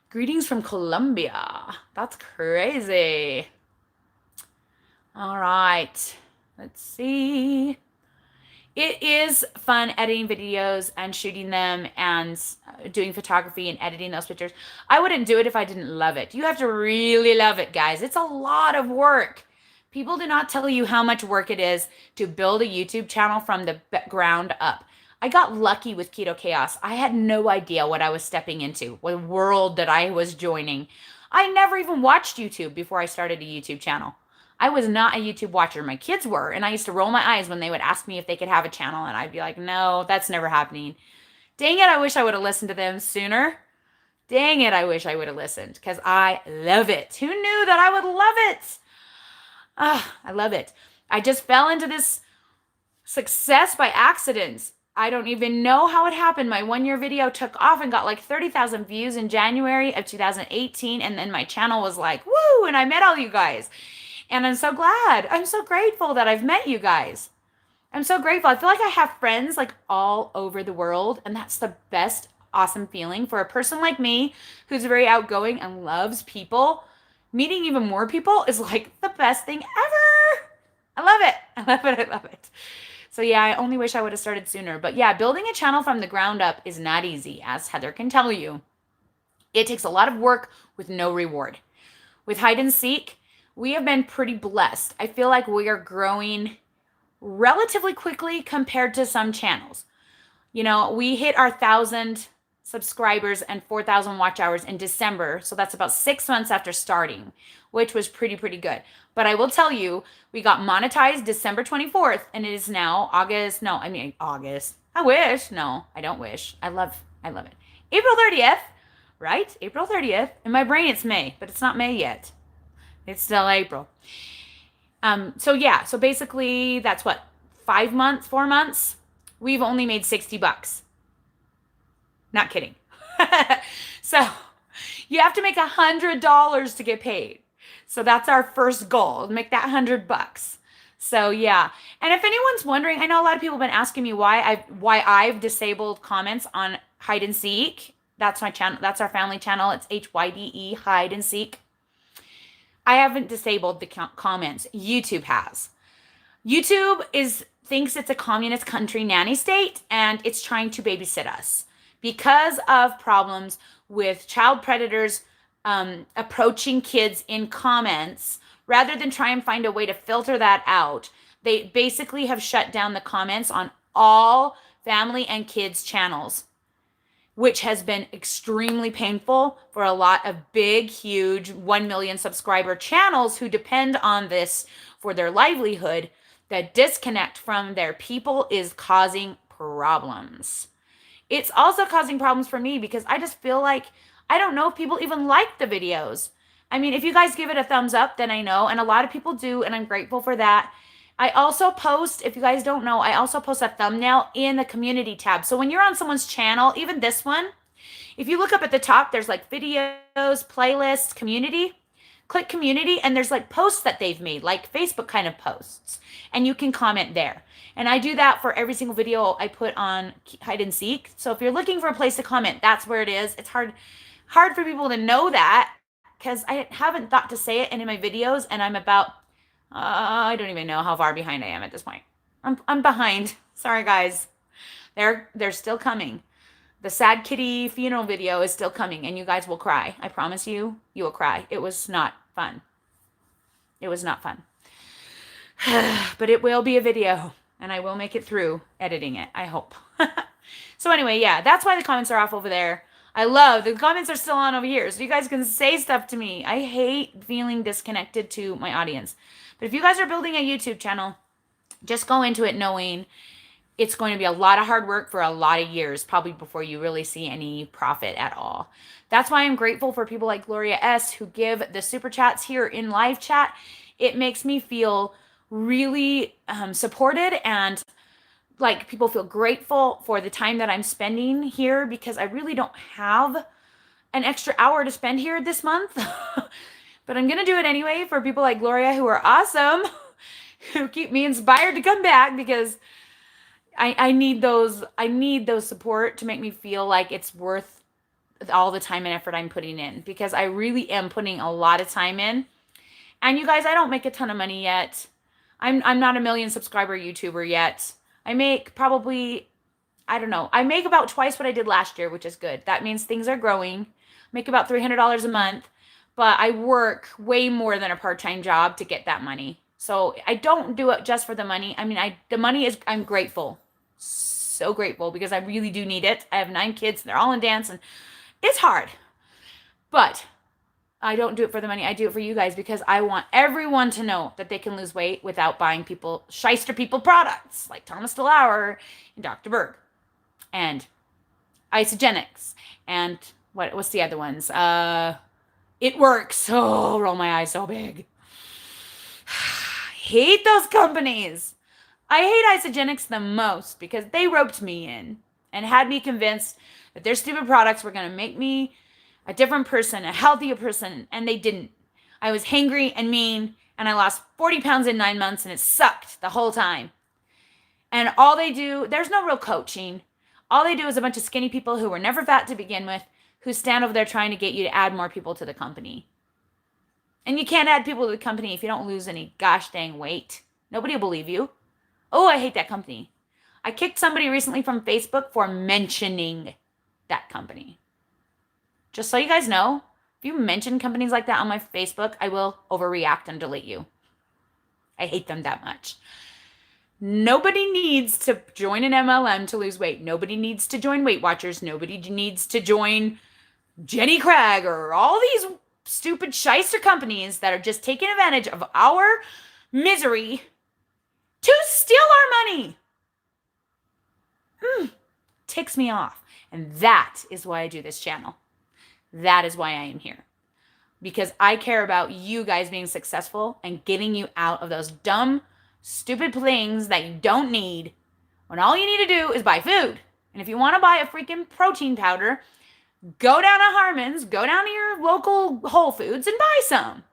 Greetings from Colombia. That's crazy. All right. Let's see. It is fun editing videos and shooting them and doing photography and editing those pictures. I wouldn't do it if I didn't love it. You have to really love it, guys. It's a lot of work. People do not tell you how much work it is to build a YouTube channel from the ground up. I got lucky with Keto Chaos. I had no idea what I was stepping into, what world that I was joining. I never even watched YouTube before I started a YouTube channel. I was not a YouTube watcher. My kids were, and I used to roll my eyes when they would ask me if they could have a channel, and I'd be like, no, that's never happening. Dang it, I wish I would have listened to them sooner. Dang it, I wish I would have listened, because I love it. Who knew that I would love it? I love it. I just fell into this success by accident. I don't even know how it happened. My 1-year video took off and got like 30,000 views in January of 2018. And then my channel was like, woo, and I met all you guys. And I'm so glad. I'm so grateful that I've met you guys. I'm so grateful. I feel like I have friends like all over the world. And that's the best, awesome feeling for a person like me who's very outgoing and loves people. Meeting even more people is like the best thing ever. I love it. I love it. I love it. So yeah, I only wish I would have started sooner. But yeah, building a channel from the ground up is not easy, as Heather can tell you. It takes a lot of work with no reward. With hide and seek, we have been pretty blessed. I feel like we are growing relatively quickly compared to some channels. You know, we hit our 1,000 subscribers and 4,000 watch hours in December. So that's about 6 months after starting, which was pretty good. But I will tell you, we got monetized December 24th and it is now August. I wish. No, I don't wish. I love it. April 30th, right? April 30th. In my brain, it's May, but it's not May yet. It's still April. So basically that's what, 4 months. We've only made $60. Not kidding. So you have to make $100 to get paid. So that's our first goal, make that $100. So yeah. And if anyone's wondering, I know a lot of people have been asking me why I've disabled comments on hide and seek. That's my channel. That's our family channel. It's HYDE, hide and seek. I haven't disabled the comments. YouTube has. YouTube thinks it's a communist country nanny state, and it's trying to babysit us because of problems with child predators approaching kids in comments. Rather than try and find a way to filter that out, they basically have shut down the comments on all family and kids channels, which has been extremely painful for a lot of big, huge 1 million subscriber channels who depend on this for their livelihood. The disconnect from their people is causing problems. It's also causing problems for me because I just feel like I don't know if people even like the videos. I mean, if you guys give it a thumbs up, then I know, and a lot of people do, and I'm grateful for that. I also post, if you guys don't know, I also post a thumbnail in the community tab. So when you're on someone's channel, even this one, if you look up at the top, there's like videos, playlists, community. Click community, and there's like posts that they've made, like Facebook kind of posts, and you can comment there. And I do that for every single video I put on hide and seek. So if you're looking for a place to comment, that's where it is. It's hard for people to know that because I haven't thought to say it in my videos, and I'm about I don't even know how far behind I am at this point. I'm behind. Sorry guys. They're still coming. The sad kitty funeral video is still coming, and you guys will cry. I promise you, you will cry. It was not fun. It was not fun. But it will be a video, and I will make it through editing it, I hope. So anyway, yeah, that's why the comments are off over there. I love the comments are still on over here, so you guys can say stuff to me. I hate feeling disconnected to my audience. But if you guys are building a YouTube channel, just go into it knowing it's going to be a lot of hard work for a lot of years, probably before you really see any profit at all. That's why I'm grateful for people like Gloria S. who give the super chats here in live chat. It makes me feel really supported, and like people feel grateful for the time that I'm spending here, because I really don't have an extra hour to spend here this month. But I'm going to do it anyway for people like Gloria who are awesome, who keep me inspired to come back, because I need those support to make me feel like it's worth all the time and effort I'm putting in, because I really am putting a lot of time in. And you guys, I don't make a ton of money yet. I'm not a million subscriber YouTuber yet. I make probably, I don't know, I make about twice what I did last year, which is good. That means things are growing. Make about $300 a month, but I work way more than a part-time job to get that money. So I don't do it just for the money. I mean, the money is, I'm grateful. So grateful, because I really do need it. I have 9 kids, they're all in dance, and it's hard. But I don't do it for the money. I do it for you guys, because I want everyone to know that they can lose weight without buying shyster people products like Thomas DeLauer and Dr. Berg and Isogenics and what's the other ones? It Works. Oh, roll my eyes so big. Hate those companies. I hate Isogenics the most because they roped me in and had me convinced that their stupid products were going to make me a different person, a healthier person, and they didn't. I was hangry and mean, and I lost 40 pounds in 9 months, and it sucked the whole time. And all they do, there's no real coaching. All they do is a bunch of skinny people who were never fat to begin with, who stand over there trying to get you to add more people to the company. And you can't add people to the company if you don't lose any gosh dang weight. Nobody will believe you. Oh, I hate that company. I kicked somebody recently from Facebook for mentioning that company. Just so you guys know, if you mention companies like that on my Facebook, I will overreact and delete you. I hate them that much. Nobody needs to join an MLM to lose weight. Nobody needs to join Weight Watchers. Nobody needs to join Jenny Craig or all these stupid shyster companies that are just taking advantage of our misery to steal our money. Ticks me off. And that is why I do this channel. That is why I am here. Because I care about you guys being successful and getting you out of those dumb, stupid things that you don't need, when all you need to do is buy food. And if you want to buy a freaking protein powder, go down to Harmon's, go down to your local Whole Foods and buy some.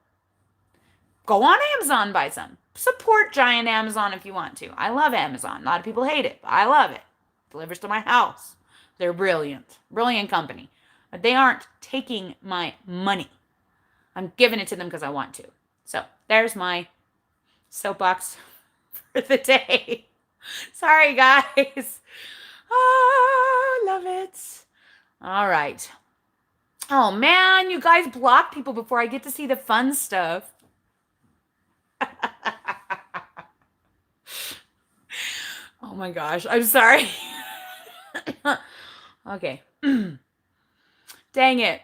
Go on Amazon, buy some. Support giant Amazon if you want to. I love Amazon. A lot of people hate it, but I love it. Delivers to my house. They're brilliant. Brilliant company. But they aren't taking my money. I'm giving it to them because I want to. So there's my soapbox for the day. Sorry, guys. I love it. All right. Oh, man, you guys block people before I get to see the fun stuff. Oh, my gosh. I'm sorry. Okay. Dang it.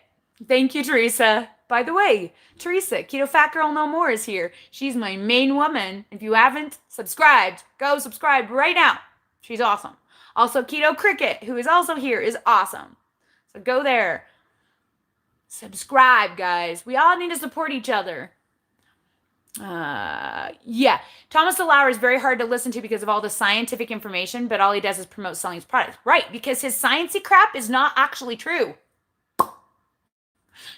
Thank you, Teresa. By the way, Teresa, Keto Fat Girl No More is here. She's my main woman. If you haven't subscribed, go subscribe right now. She's awesome. Also, Keto Cricket, who is also here, is awesome. So go there. Subscribe, guys. We all need to support each other. Yeah. Thomas DeLauer is very hard to listen to because of all the scientific information, but all he does is promote selling his products. Right, because his sciencey crap is not actually true.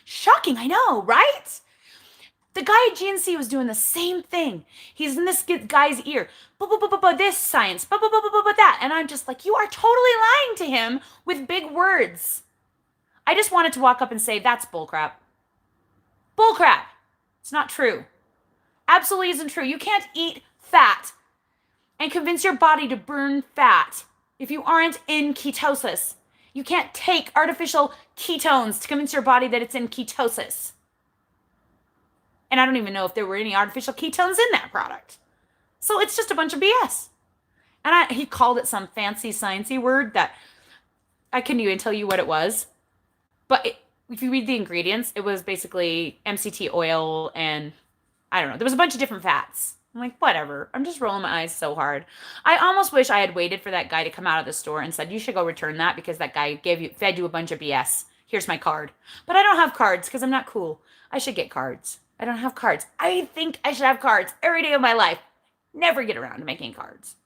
Shocking, I know, right? The guy at GNC was doing the same thing. He's in this guy's ear. This science, that. And I'm just like, you are totally lying to him with big words. I just wanted to walk up and say, that's bullcrap. Bullcrap. It's not true. Absolutely isn't true. You can't eat fat and convince your body to burn fat if you aren't in ketosis. You can't take artificial ketones to convince your body that it's in ketosis. And I don't even know if there were any artificial ketones in that product. So it's just a bunch of BS. And he called it some fancy sciencey word that I couldn't even tell you what it was. But if you read the ingredients, it was basically MCT oil and I don't know. There was a bunch of different fats. I'm like, whatever. I'm just rolling my eyes so hard. I almost wish I had waited for that guy to come out of the store and said, you should go return that because that guy fed you a bunch of BS. Here's my card. But I don't have cards because I'm not cool. I should get cards. I don't have cards. I think I should have cards every day of my life. Never get around to making cards.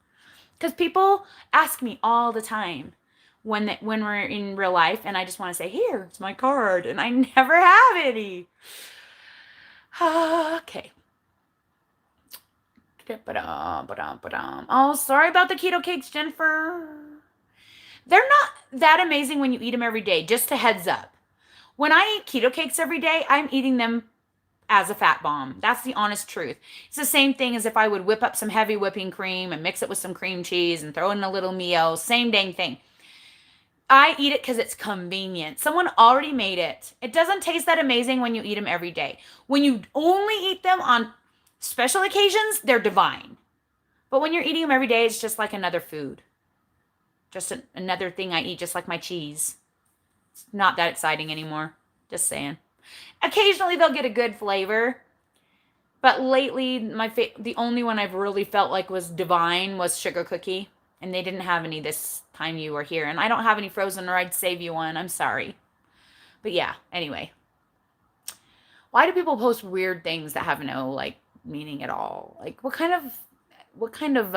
Because people ask me all the time when we're in real life and I just want to say, here, it's my card. And I never have any. Okay. Oh, sorry about the keto cakes, Jennifer. They're not that amazing when you eat them every day, just a heads up. When I eat keto cakes every day, I'm eating them as a fat bomb. That's the honest truth. It's the same thing as if I would whip up some heavy whipping cream and mix it with some cream cheese and throw in a little Mio. Same dang thing. I eat it because it's convenient. Someone already made it. It doesn't taste that amazing when you eat them every day. When you only eat them on special occasions, they're divine. But when you're eating them every day, it's just like another food. Just another thing I eat, just like my cheese. It's not that exciting anymore. Just saying. Occasionally, they'll get a good flavor. But lately, the only one I've really felt like was divine was sugar cookie. And they didn't have any this time you were here. And I don't have any frozen or I'd save you one. I'm sorry. But yeah, anyway. Why do people post weird things that have no, like, meaning at all? Like, what kind of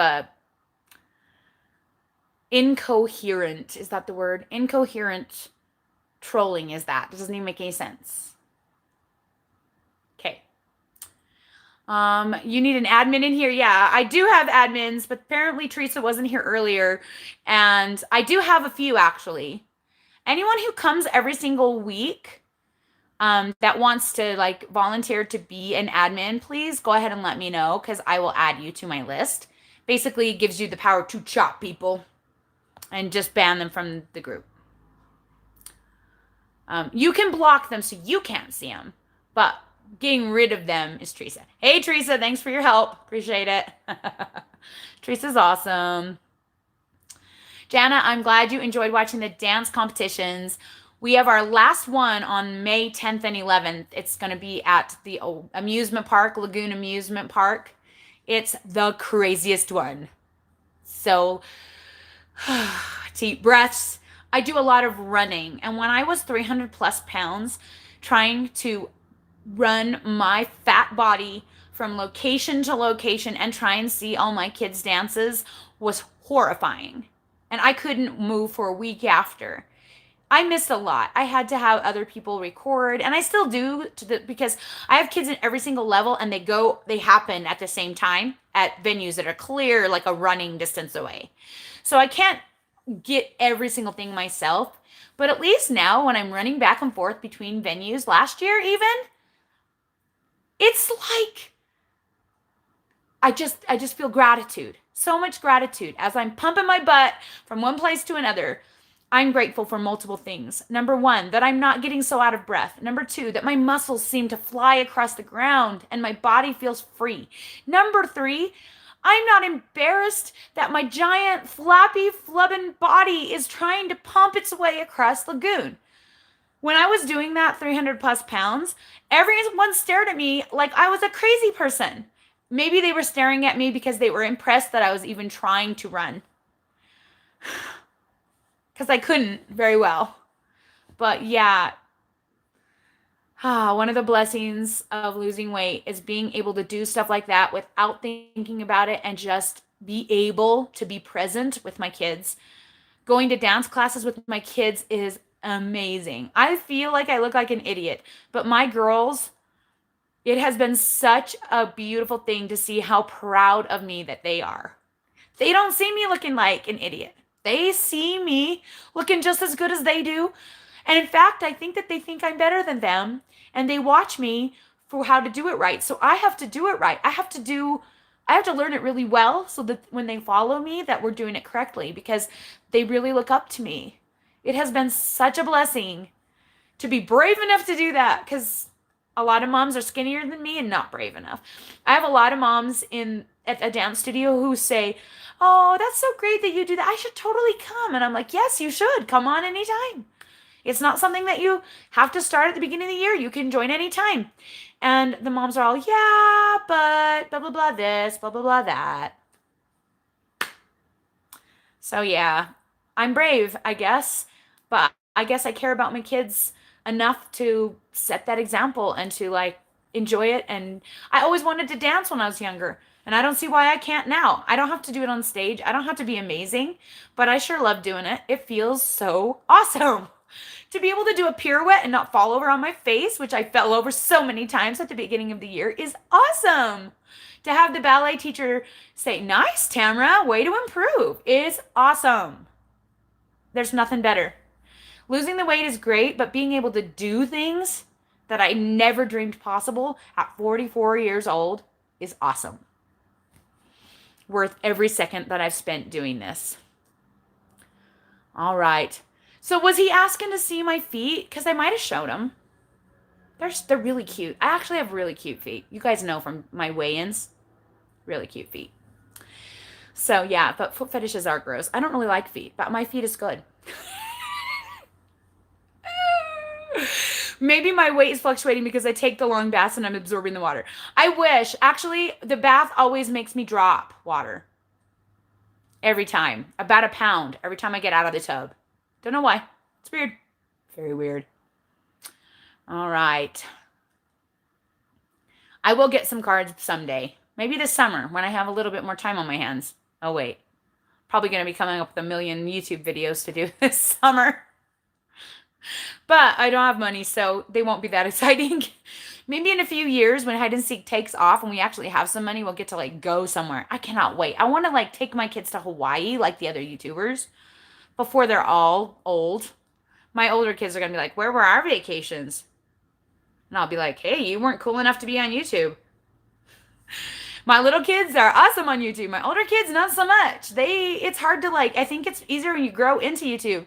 incoherent, is that the word? Incoherent trolling is that? It doesn't even make any sense. Okay. You need an admin in here. Yeah, I do have admins, but apparently Teresa wasn't here earlier. And I do have a few, actually. Anyone who comes every single week that wants to, like, volunteer to be an admin, please go ahead and let me know because I will add you to my list. Basically, it gives you the power to chop people and just ban them from the group. You can block them so you can't see them, but getting rid of them is Teresa. Hey, Teresa, thanks for your help. Appreciate it. Teresa's awesome. Jana, I'm glad you enjoyed watching the dance competitions. We have our last one on May 10th and 11th. It's going to be at the amusement park, Lagoon Amusement Park. It's the craziest one. So, deep breaths. I do a lot of running. And when I was 300 plus pounds, trying to run my fat body from location to location and try and see all my kids' dances was horrifying. And I couldn't move for a week after. I missed a lot. I had to have other people record, and I still do because I have kids in every single level, and they happen at the same time at venues that are clear, like a running distance away. So I can't get every single thing myself. But at least now, when I'm running back and forth between venues, last year even, it's like I just feel gratitude. So much gratitude as I'm pumping my butt from one place to another. I'm grateful for multiple things. Number one, that I'm not getting so out of breath. Number two, that my muscles seem to fly across the ground and my body feels free. Number three, I'm not embarrassed that my giant, flappy, flubbing body is trying to pump its way across Lagoon. When I was doing that 300 plus pounds, everyone stared at me like I was a crazy person. Maybe they were staring at me because they were impressed that I was even trying to run. Because I couldn't very well. But yeah, one of the blessings of losing weight is being able to do stuff like that without thinking about it and just be able to be present with my kids. Going to dance classes with my kids is amazing. I feel like I look like an idiot, but my girls, it has been such a beautiful thing to see how proud of me that they are. They don't see me looking like an idiot. They see me looking just as good as they do. And in fact, I think that they think I'm better than them, and they watch me for how to do it right. So I have to do it right. I have to learn it really well so that when they follow me that we're doing it correctly, because they really look up to me. It has been such a blessing to be brave enough to do that, because a lot of moms are skinnier than me and not brave enough. I have a lot of moms at a dance studio who say, "Oh, that's so great that you do that. I should totally come." And I'm like, "Yes, you should. Come on anytime. It's not something that you have to start at the beginning of the year. You can join anytime." And the moms are all, "Yeah, but blah, blah, blah this, blah, blah, blah that." So yeah, I'm brave, I guess. But I guess I care about my kids enough to set that example and to like enjoy it. And I always wanted to dance when I was younger. And I don't see why I can't now. I don't have to do it on stage. I don't have to be amazing, but I sure love doing it. It feels so awesome. To be able to do a pirouette and not fall over on my face, which I fell over so many times at the beginning of the year, is awesome. To have the ballet teacher say, "Nice, Tamara, way to improve," is awesome. There's nothing better. Losing the weight is great, but being able to do things that I never dreamed possible at 44 years old is awesome. Worth every second that I've spent doing this. All right. So was he asking to see my feet? Because I might have showed him. They're really cute. I actually have really cute feet. You guys know from my weigh-ins. Really cute feet. So yeah, but foot fetishes are gross. I don't really like feet, but my feet is good. Maybe my weight is fluctuating because I take the long baths and I'm absorbing the water. I wish. Actually, the bath always makes me drop water. Every time. About a pound every time I get out of the tub. Don't know why. It's weird. Very weird. All right. I will get some cards someday. Maybe this summer when I have a little bit more time on my hands. Oh, wait. Probably going to be coming up with 1 million YouTube videos to do this summer. But I don't have money, so they won't be that exciting. Maybe in a few years when hide and seek takes off and we actually have some money, we'll get to like go somewhere. I cannot wait. I want to like take my kids to Hawaii like the other YouTubers before they're all old. My older kids are going to be like, "Where were our vacations?" And I'll be like, "Hey, you weren't cool enough to be on YouTube." My little kids are awesome on YouTube. My older kids, not so much. It's hard to like, I think it's easier when you grow into YouTube.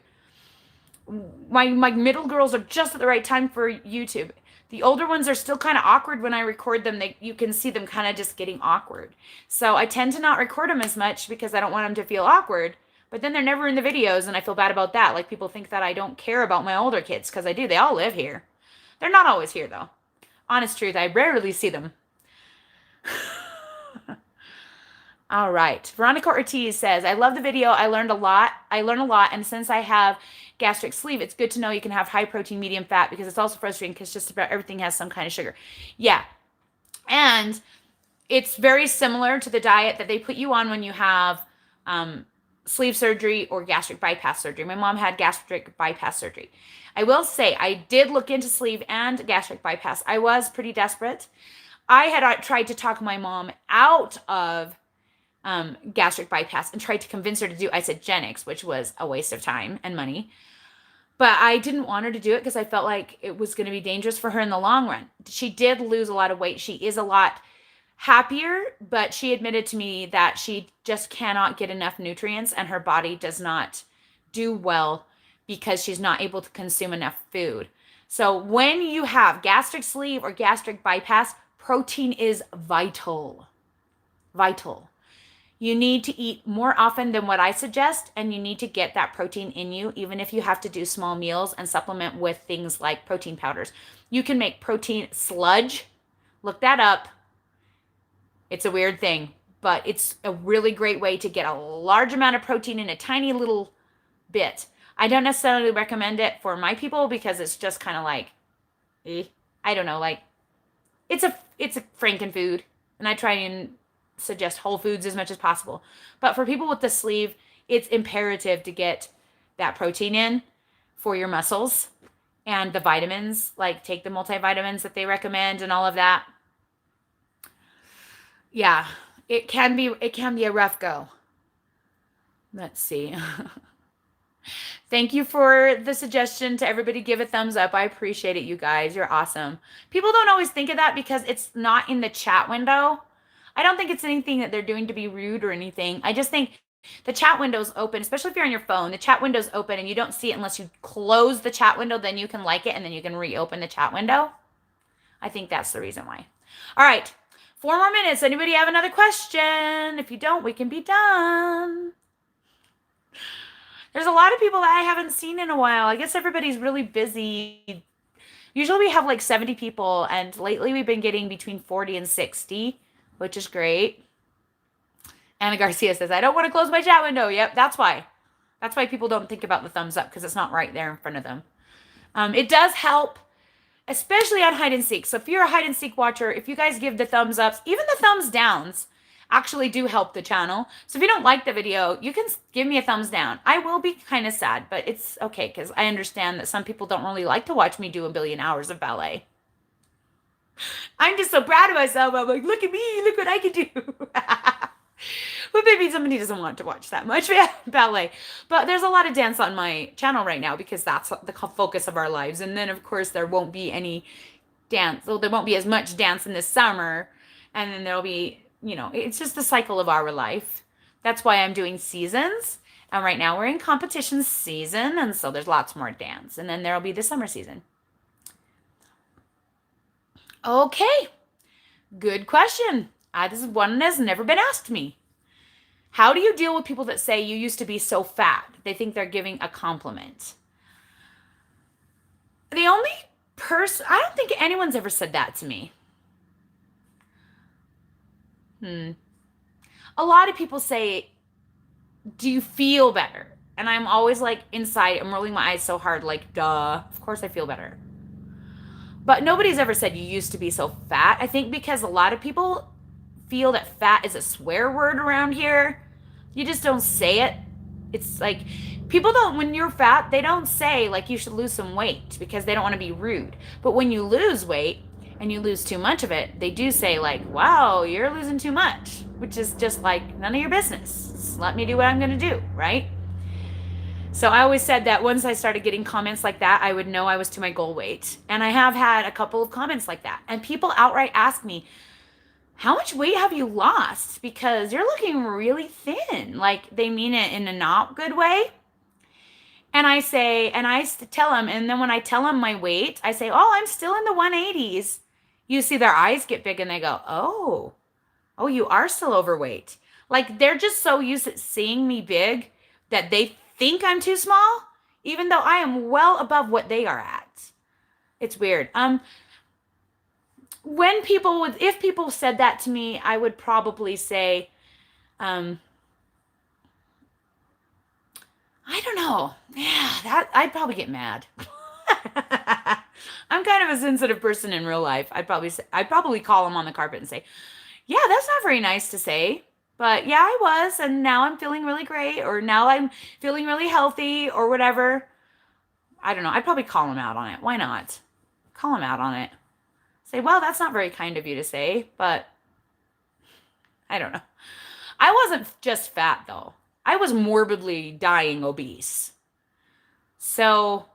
My middle girls are just at the right time for YouTube. The older ones are still kind of awkward when I record them. You can see them kind of just getting awkward. So I tend to not record them as much because I don't want them to feel awkward. But then they're never in the videos, and I feel bad about that. Like, people think that I don't care about my older kids, because I do. They all live here. They're not always here, though. Honest truth, I rarely see them. All right. Veronica Ortiz says, "I love the video. I learn a lot. And since I have gastric sleeve, it's good to know you can have high protein, medium fat, because it's also frustrating because just about everything has some kind of sugar." Yeah. And it's very similar to the diet that they put you on when you have sleeve surgery or gastric bypass surgery. My mom had gastric bypass surgery. I will say I did look into sleeve and gastric bypass. I was pretty desperate. I had tried to talk my mom out of gastric bypass and tried to convince her to do isogenics, which was a waste of time and money. But I didn't want her to do it because I felt like it was going to be dangerous for her in the long run. She did lose a lot of weight. She is a lot happier, but she admitted to me that she just cannot get enough nutrients and her body does not do well because she's not able to consume enough food. So when you have gastric sleeve or gastric bypass, protein is vital. Vital. You need to eat more often than what I suggest, and you need to get that protein in you, even if you have to do small meals and supplement with things like protein powders. You can make protein sludge. Look that up. It's a weird thing, but it's a really great way to get a large amount of protein in a tiny little bit. I don't necessarily recommend it for my people because it's just kind of like, I don't know, like it's a frankenfood, and I try and suggest whole foods as much as possible. But for people with the sleeve, it's imperative to get that protein in for your muscles and the vitamins, like take the multivitamins that they recommend and all of that. Yeah, it can be a rough go. Let's see. Thank you for the suggestion. To everybody, give a thumbs up. I appreciate it, you guys. You're awesome. People don't always think of that because it's not in the chat window. I don't think it's anything that they're doing to be rude or anything. I just think the chat window's open, especially if you're on your phone. The chat window's open and you don't see it unless you close the chat window. Then you can like it and then you can reopen the chat window. I think that's the reason why. All right. 4 more minutes. Anybody have another question? If you don't, we can be done. There's a lot of people that I haven't seen in a while. I guess everybody's really busy. Usually we have like 70 people, and lately we've been getting between 40 and 60, which is great. Anna Garcia says, I don't want to close my chat window. Yep, that's why. That's why people don't think about the thumbs up, because it's not right there in front of them. It does help, especially on hide and seek. So if you're a hide and seek watcher, if you guys give the thumbs ups, even the thumbs downs actually do help the channel. So if you don't like the video, you can give me a thumbs down. I will be kind of sad, but it's okay because I understand that some people don't really like to watch me do a billion hours of ballet. I'm just so proud of myself. I'm like, look at me, look what I can do. But maybe somebody doesn't want to watch that much ballet. But there's a lot of dance on my channel right now because that's the focus of our lives. And then, of course, there won't be any dance. So there won't be as much dance in the summer. And then there'll be, you know, it's just the cycle of our life. That's why I'm doing seasons. And right now we're in competition season. And so there's lots more dance. And then there'll be the summer season. Okay. Good question. This is one that has never been asked me. How do you deal with people that say you used to be so fat? They think they're giving a compliment. The only person, I don't think anyone's ever said that to me. A lot of people say, do you feel better? And I'm always like inside, I'm rolling my eyes so hard, like, duh, of course I feel better. But nobody's ever said you used to be so fat. I think because a lot of people feel that fat is a swear word around here. You just don't say it. It's like, people don't, when you're fat, they don't say like you should lose some weight because they don't want to be rude. But when you lose weight and you lose too much of it, they do say like, wow, you're losing too much, which is just like none of your business. Just let me do what I'm going to do, right? So I always said that once I started getting comments like that, I would know I was to my goal weight. And I have had a couple of comments like that. And people outright ask me, how much weight have you lost? Because you're looking really thin. Like they mean it in a not good way. And I say, and I tell them, and then when I tell them my weight, I say, oh, I'm still in the 180s. You see their eyes get big and they go, oh, you are still overweight. Like they're just so used to seeing me big that they think I'm too small, even though I am well above what they are at. It's weird. If people said that to me, I would probably say, I don't know. Yeah, I'd probably get mad. I'm kind of a sensitive person in real life. I'd probably call them on the carpet and say, yeah, that's not very nice to say, But yeah, I was, and now I'm feeling really great, or now I'm feeling really healthy, or whatever. I don't know. I'd probably call him out on it. Why not? Call him out on it. Say, well, that's not very kind of you to say, but I don't know. I wasn't just fat though. I was morbidly dying obese. So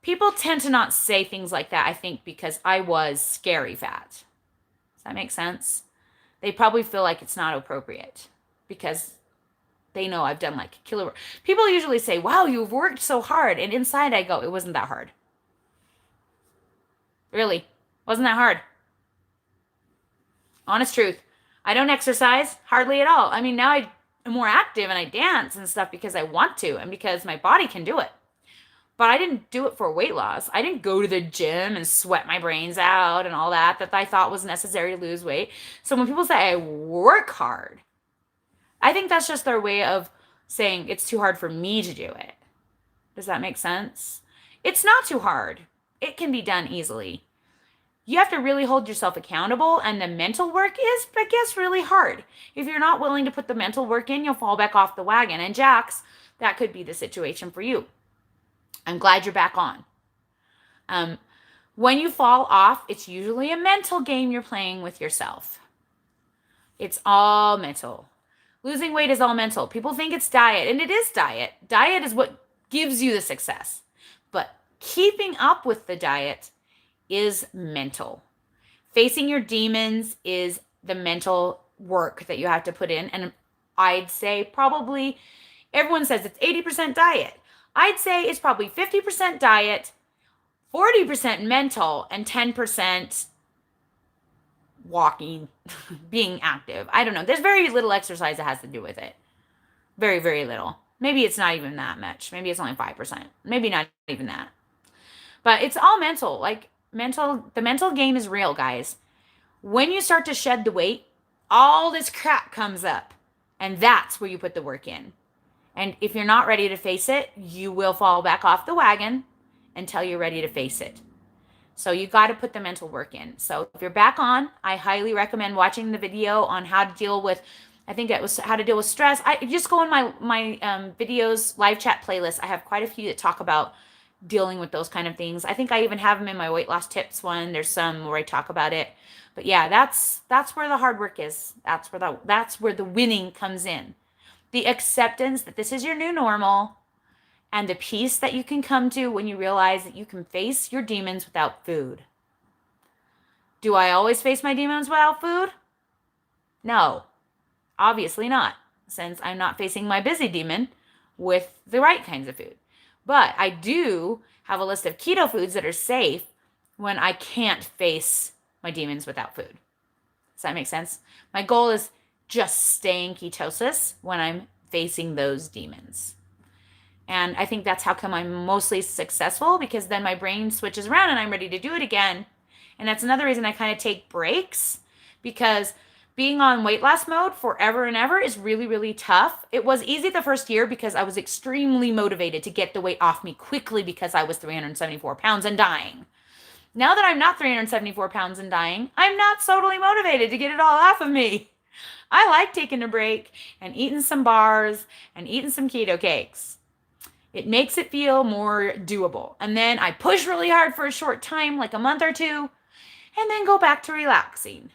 people tend to not say things like that, I think, because I was scary fat. Does that make sense? They probably feel like it's not appropriate because they know I've done like killer. People usually say, wow, you've worked so hard. And inside I go, it wasn't that hard. Really, wasn't that hard. Honest truth. I don't exercise hardly at all. I mean, now I'm more active and I dance and stuff because I want to and because my body can do it. But I didn't do it for weight loss. I didn't go to the gym and sweat my brains out and all that I thought was necessary to lose weight. So when people say I work hard, I think that's just their way of saying it's too hard for me to do it. Does that make sense? It's not too hard. It can be done easily. You have to really hold yourself accountable, and the mental work is, I guess, really hard. If you're not willing to put the mental work in, you'll fall back off the wagon. And Jax, that could be the situation for you. I'm glad you're back on. When you fall off, it's usually a mental game you're playing with yourself. It's all mental. Losing weight is all mental. People think it's diet, and it is diet. Diet is what gives you the success. But keeping up with the diet is mental. Facing your demons is the mental work that you have to put in. And I'd say probably, everyone says it's 80% diet. I'd say it's probably 50% diet, 40% mental, and 10% walking, being active. I don't know. There's very little exercise that has to do with it. Very, very little. Maybe it's not even that much. Maybe it's only 5%. Maybe not even that. But it's all mental. Like the mental game is real, guys. When you start to shed the weight, all this crap comes up. And that's where you put the work in. And if you're not ready to face it, you will fall back off the wagon until you're ready to face it. So you got to put the mental work in. So if you're back on, I highly recommend watching the video on how to deal with, I think it was how to deal with stress. I just go in my videos, live chat playlist. I have quite a few that talk about dealing with those kind of things. I think I even have them in my weight loss tips one. There's some where I talk about it. But yeah, that's where the hard work is. That's where the winning comes in. The acceptance that this is your new normal, and the peace that you can come to when you realize that you can face your demons without food. Do I always face my demons without food? No, obviously not, since I'm not facing my busy demon with the right kinds of food. But I do have a list of keto foods that are safe when I can't face my demons without food. Does that make sense? My goal is just stay in ketosis when I'm facing those demons. And I think that's how come I'm mostly successful, because then my brain switches around and I'm ready to do it again. And that's another reason I kind of take breaks, because being on weight loss mode forever and ever is really, really tough. It was easy the first year because I was extremely motivated to get the weight off me quickly because I was 374 pounds and dying. Now that I'm not 374 pounds and dying, I'm not totally motivated to get it all off of me. I like taking a break and eating some bars and eating some keto cakes. It makes it feel more doable. And then I push really hard for a short time, like a month or two, and then go back to relaxing.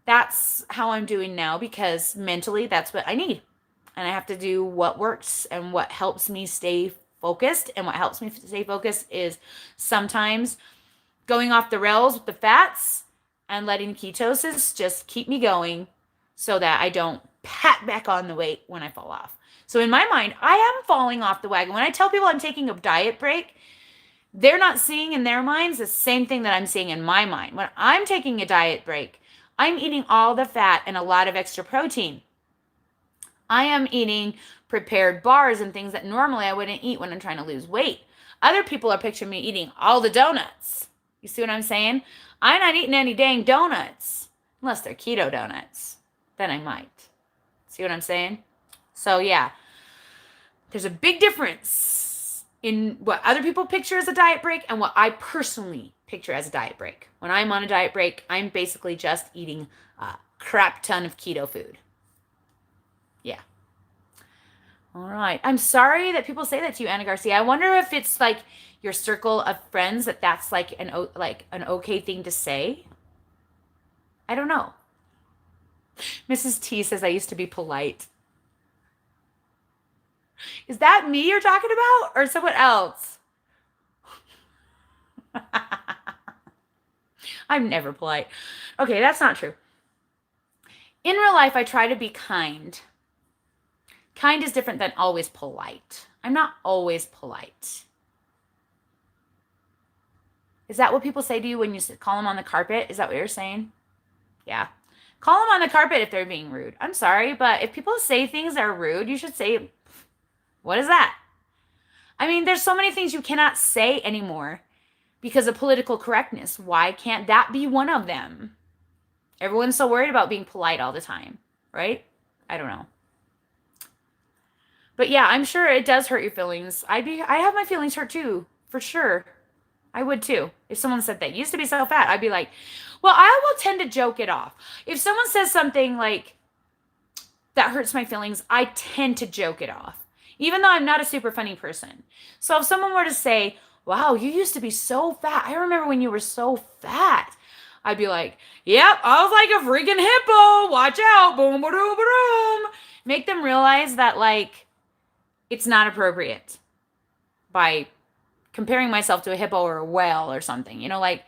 That's how I'm doing now, because mentally that's what I need. And I have to do what works and what helps me stay focused. And what helps me stay focused is sometimes going off the rails with the fats and letting ketosis just keep me going so that I don't pat back on the weight when I fall off. So in my mind, I am falling off the wagon. When I tell people I'm taking a diet break, they're not seeing in their minds the same thing that I'm seeing in my mind. When I'm taking a diet break, I'm eating all the fat and a lot of extra protein. I am eating prepared bars and things that normally I wouldn't eat when I'm trying to lose weight. Other people are picturing me eating all the donuts. You see what I'm saying? I'm not eating any dang donuts, unless they're keto donuts. Then I might. See what I'm saying? So yeah, there's a big difference in what other people picture as a diet break and what I personally picture as a diet break. When I'm on a diet break, I'm basically just eating a crap ton of keto food. Yeah. All right. I'm sorry that people say that to you, Anna Garcia. I wonder if it's like your circle of friends that's like an okay thing to say. I don't know. Mrs. T says I used to be polite. Is that me you're talking about or someone else? I'm never polite. Okay, that's not true. In real life, I try to be kind. Kind is different than always polite. I'm not always polite. Is that what people say to you when you call them on the carpet? Is that what you're saying? Yeah. Call them on the carpet if they're being rude. I'm sorry, but if people say things that are rude, you should say, what is that? I mean, there's so many things you cannot say anymore because of political correctness. Why can't that be one of them? Everyone's so worried about being polite all the time, right? I don't know. But yeah, I'm sure it does hurt your feelings. I have my feelings hurt too, for sure. I would too. If someone said that, you used to be so fat, I'd be like, well, I will tend to joke it off. If someone says something like that hurts my feelings, I tend to joke it off, even though I'm not a super funny person. So if someone were to say, wow, you used to be so fat. I remember when you were so fat. I'd be like, yep, I was like a freaking hippo. Watch out. Boom, boom, boom, boom. Make them realize that, like, it's not appropriate by comparing myself to a hippo or a whale or something. You know, like,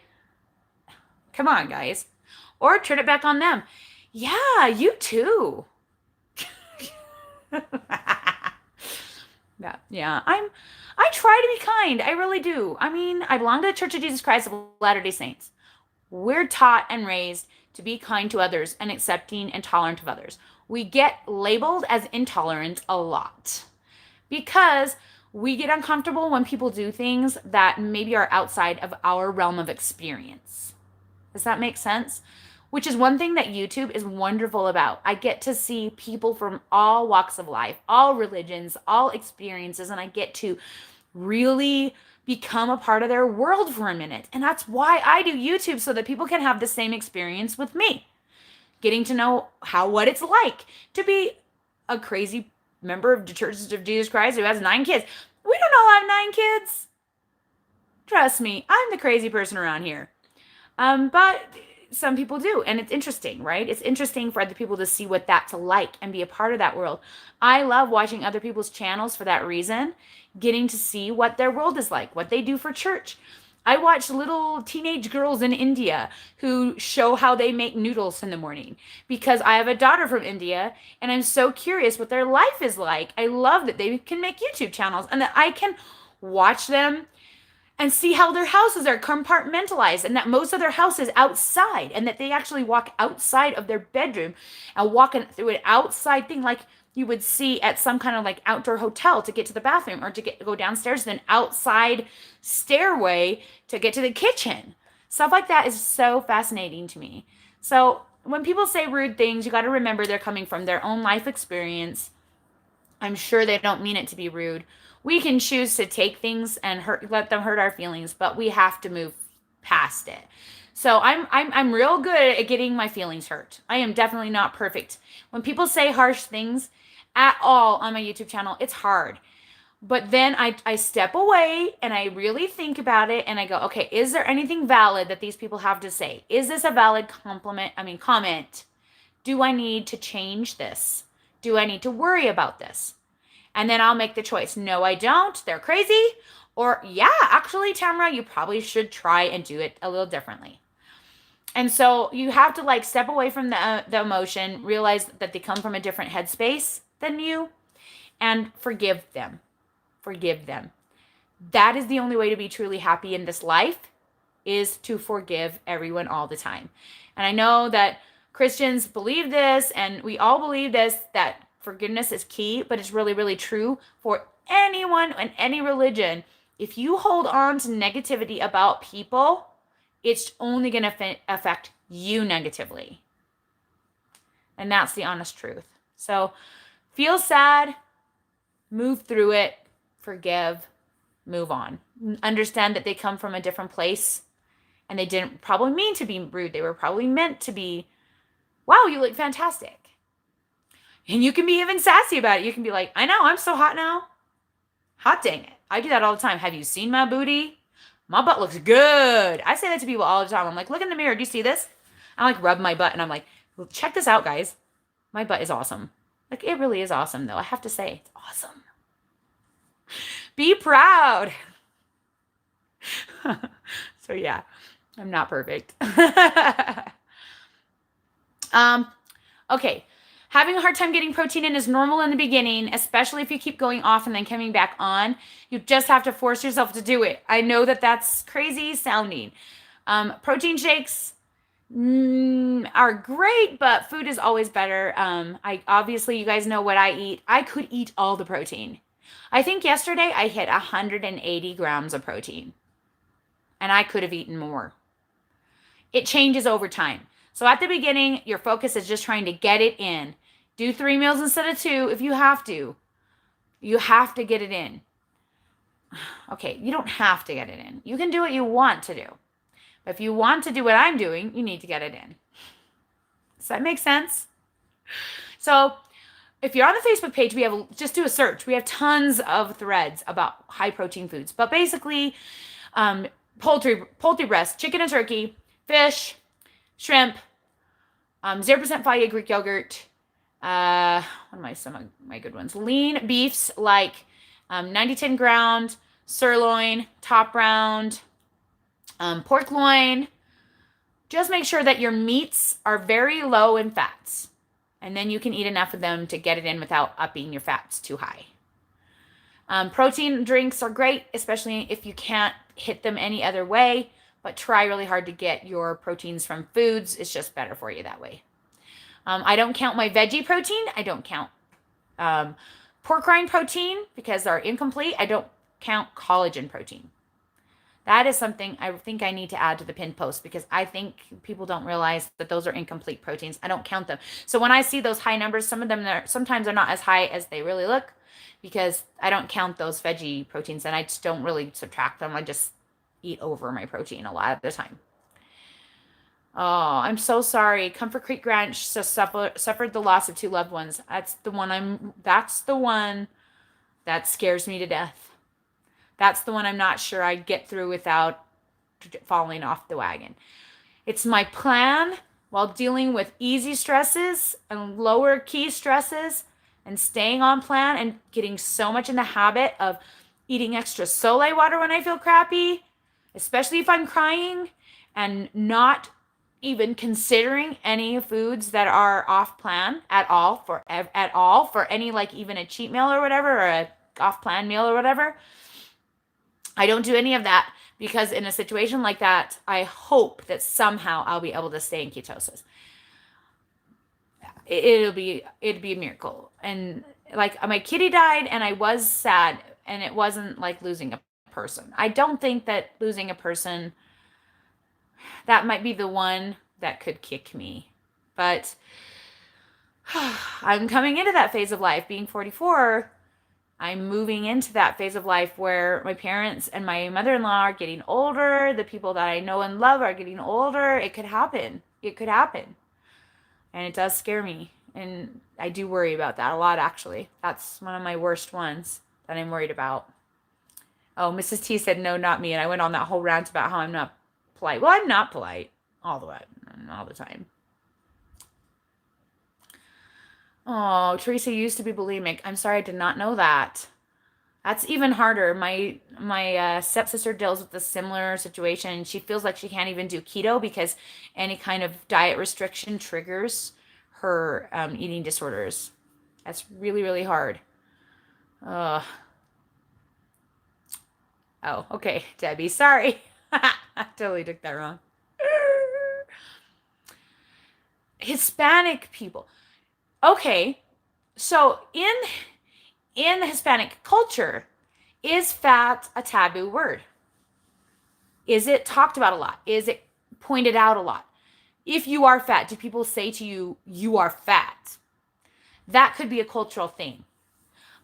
come on, guys. Or turn it back on them. Yeah, you too. Yeah. I try to be kind. I really do. I mean, I belong to the Church of Jesus Christ of Latter-day Saints. We're taught and raised to be kind to others and accepting and tolerant of others. We get labeled as intolerant a lot because we get uncomfortable when people do things that maybe are outside of our realm of experience. Does that make sense? Which is one thing that YouTube is wonderful about. I get to see people from all walks of life, all religions, all experiences, and I get to really become a part of their world for a minute. And that's why I do YouTube, so that people can have the same experience with me. Getting to know what it's like to be a crazy member of the Church of Jesus Christ who has 9 kids. We don't all have 9 kids. Trust me, I'm the crazy person around here. But some people do, and it's interesting, right? It's interesting for other people to see what that's like and be a part of that world. I love watching other people's channels for that reason, getting to see what their world is like, what they do for church. I watch little teenage girls in India who show how they make noodles in the morning because I have a daughter from India and I'm so curious what their life is like. I love that they can make YouTube channels and that I can watch them and see how their houses are compartmentalized and that most of their house is outside and that they actually walk outside of their bedroom and walk through an outside thing like you would see at some kind of like outdoor hotel to get to the bathroom or to go downstairs to an outside stairway to get to the kitchen. Stuff like that is so fascinating to me. So when people say rude things, you got to remember they're coming from their own life experience. I'm sure they don't mean it to be rude. We can choose to take things and let them hurt our feelings, but we have to move past it. So I'm real good at getting my feelings hurt. I am definitely not perfect. When people say harsh things at all on my YouTube channel, it's hard. But then I step away and I really think about it and I go, okay, is there anything valid that these people have to say? Is this a valid comment? Do I need to change this? Do I need to worry about this? And then I'll make the choice. No, I don't. They're crazy. Or, yeah, actually, Tamara, you probably should try and do it a little differently. And so you have to like step away from the emotion, realize that they come from a different headspace than you, and forgive them. Forgive them. That is the only way to be truly happy in this life, is to forgive everyone all the time. And I know that Christians believe this, and we all believe this, that forgiveness is key, but it's really, really true for anyone and any religion. If you hold on to negativity about people, it's only going to affect you negatively. And that's the honest truth. So feel sad, move through it, forgive, move on. Understand that they come from a different place and they didn't probably mean to be rude. They were probably meant to be, wow, you look fantastic. And you can be even sassy about it. You can be like, I know, I'm so hot now. Hot dang it. I do that all the time. Have you seen my booty? My butt looks good. I say that to people all the time. I'm like, look in the mirror. Do you see this? I like rub my butt and I'm like, well, check this out, guys. My butt is awesome. Like, it really is awesome, though. I have to say, it's awesome. Be proud. So, yeah, I'm not perfect. Okay. Having a hard time getting protein in is normal in the beginning, especially if you keep going off and then coming back on. You just have to force yourself to do it. I know that that's crazy sounding. Protein shakes are great, but food is always better. Obviously, you guys know what I eat. I could eat all the protein. I think yesterday I hit 180 grams of protein, and I could have eaten more. It changes over time. So at the beginning, your focus is just trying to get it in. Do 3 meals instead of 2 if you have to. You have to get it in. Okay, you don't have to get it in. You can do what you want to do. But if you want to do what I'm doing, you need to get it in. Does that make sense? So if you're on the Facebook page, just do a search. We have tons of threads about high protein foods. But basically, poultry breast, chicken and turkey, fish, shrimp, 0% Faya Greek yogurt. What am some of my good ones? Lean beefs like 90-10 ground, sirloin, top round, pork loin. Just make sure that your meats are very low in fats. And then you can eat enough of them to get it in without upping your fats too high. Protein drinks are great, especially if you can't hit them any other way. But try really hard to get your proteins from foods. It's just better for you that way. I don't count my veggie protein. I don't count pork rind protein because they're incomplete. I don't count collagen protein. That is something I think I need to add to the pinned post because I think people don't realize that those are incomplete proteins. I don't count them. So when I see those high numbers, sometimes they're not as high as they really look because I don't count those veggie proteins and I just don't really subtract them. I just eat over my protein a lot of the time. Oh, I'm so sorry. Comfort Creek Ranch suffered the loss of 2 loved ones. That's the one that scares me to death. That's the one I'm not sure I'd get through without falling off the wagon. It's my plan while dealing with easy stresses and lower key stresses and staying on plan and getting so much in the habit of eating extra Soleil water when I feel crappy, especially if I'm crying, and not even considering any foods that are off plan at all for any, like even a cheat meal or whatever, or a off plan meal or whatever. I don't do any of that because in a situation like that, I hope that somehow I'll be able to stay in ketosis. It'd be a miracle. And like my kitty died and I was sad, and it wasn't like losing a person. I don't think that losing a person, that might be the one that could kick me. But I'm coming into that phase of life, being 44. I'm moving into that phase of life where my parents and my mother-in-law are getting older. The people that I know and love are getting older. It could happen. And it does scare me. And I do worry about that a lot, actually. That's one of my worst ones that I'm worried about. Oh, Mrs. T said, no, not me. And I went on that whole rant about how I'm not polite. Well, I'm not polite all the time. Oh, Teresa used to be bulimic. I'm sorry, I did not know that. That's even harder. My stepsister deals with a similar situation. She feels like she can't even do keto because any kind of diet restriction triggers her eating disorders. That's really, really hard. Oh, okay, Debbie. Sorry. I totally took that wrong. Hispanic people. Okay, so in the Hispanic culture, is fat a taboo word? Is it talked about a lot? Is it pointed out a lot? If you are fat, do people say to you, you are fat? That could be a cultural thing.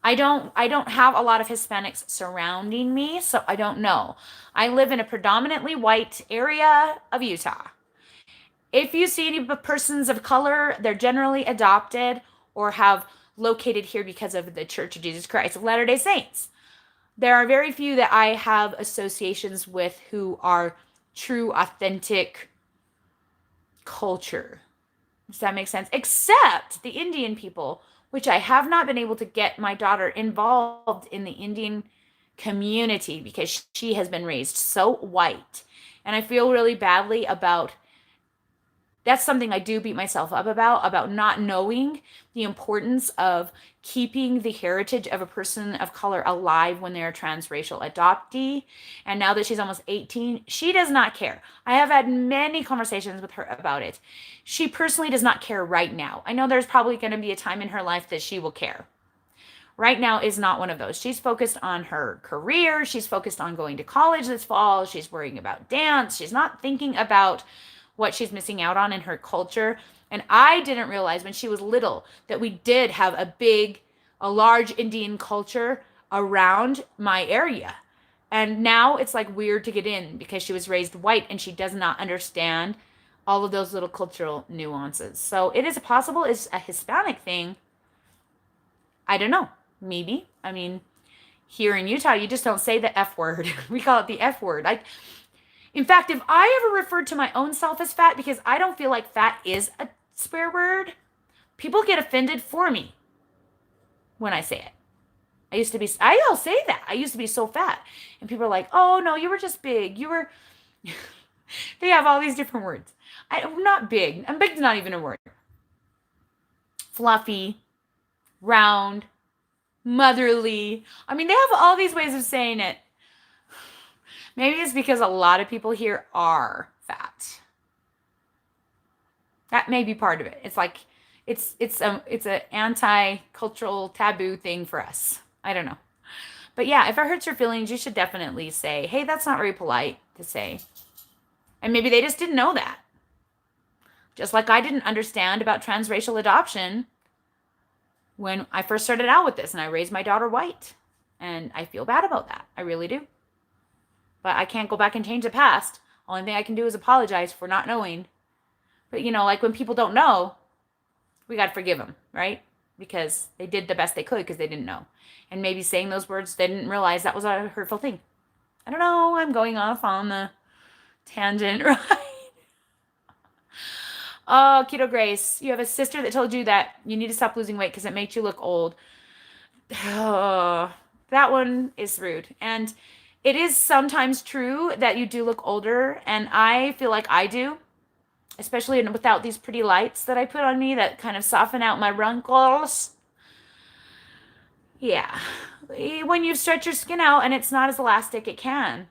I don't have a lot of Hispanics surrounding me, so I don't know. I live in a predominantly white area of Utah. If you see any persons of color, they're generally adopted or have located here because of the Church of Jesus Christ of Latter-day Saints. There are very few that I have associations with who are true, authentic culture. Does that make sense? Except the Indian people, which I have not been able to get my daughter involved in the Indian community because she has been raised so white. And I feel really badly about that's something I do beat myself up about not knowing the importance of keeping the heritage of a person of color alive when they're a transracial adoptee. And now that she's almost 18, she does not care. I have had many conversations with her about it. She personally does not care right now. I know there's probably going to be a time in her life that she will care. Right now is not one of those. She's focused on her career. She's focused on going to college this fall. She's worrying about dance. She's not thinking about what she's missing out on in her culture. And I didn't realize when she was little that we did have a large Indian culture around my area. And now it's like weird to get in because she was raised white and she does not understand all of those little cultural nuances. So it is possible it's a Hispanic thing. I don't know. Maybe. I mean, here in Utah, you just don't say the F word. We call it the F word. In fact, if I ever referred to my own self as fat, because I don't feel like fat is a swear word, people get offended for me when I say it. I'll say that. I used to be so fat. And people are like, oh, no, you were just big. They have all these different words. I'm not big. And big's not even a word. Fluffy, round, motherly. I mean, they have all these ways of saying it. Maybe it's because a lot of people here are fat. That may be part of it. It's like it's an anti-cultural taboo thing for us. I don't know. But yeah, if it hurts your feelings, you should definitely say, hey, that's not very polite to say. And maybe they just didn't know that. Just like I didn't understand about transracial adoption when I first started out with this and I raised my daughter white. And I feel bad about that. I really do. But I can't go back and change the past. Only thing I can do is apologize for not knowing. But, like when people don't know, we got to forgive them, right? Because they did the best they could because they didn't know. And maybe saying those words, they didn't realize that was a hurtful thing. I don't know. I'm going off on the tangent, right? Oh, Keto Grace, you have a sister that told you that you need to stop losing weight because it makes you look old. Oh, that one is rude. And it is sometimes true that you do look older, and I feel like I do, especially without these pretty lights that I put on me that kind of soften out my wrinkles. Yeah. When you stretch your skin out and it's not as elastic, it can.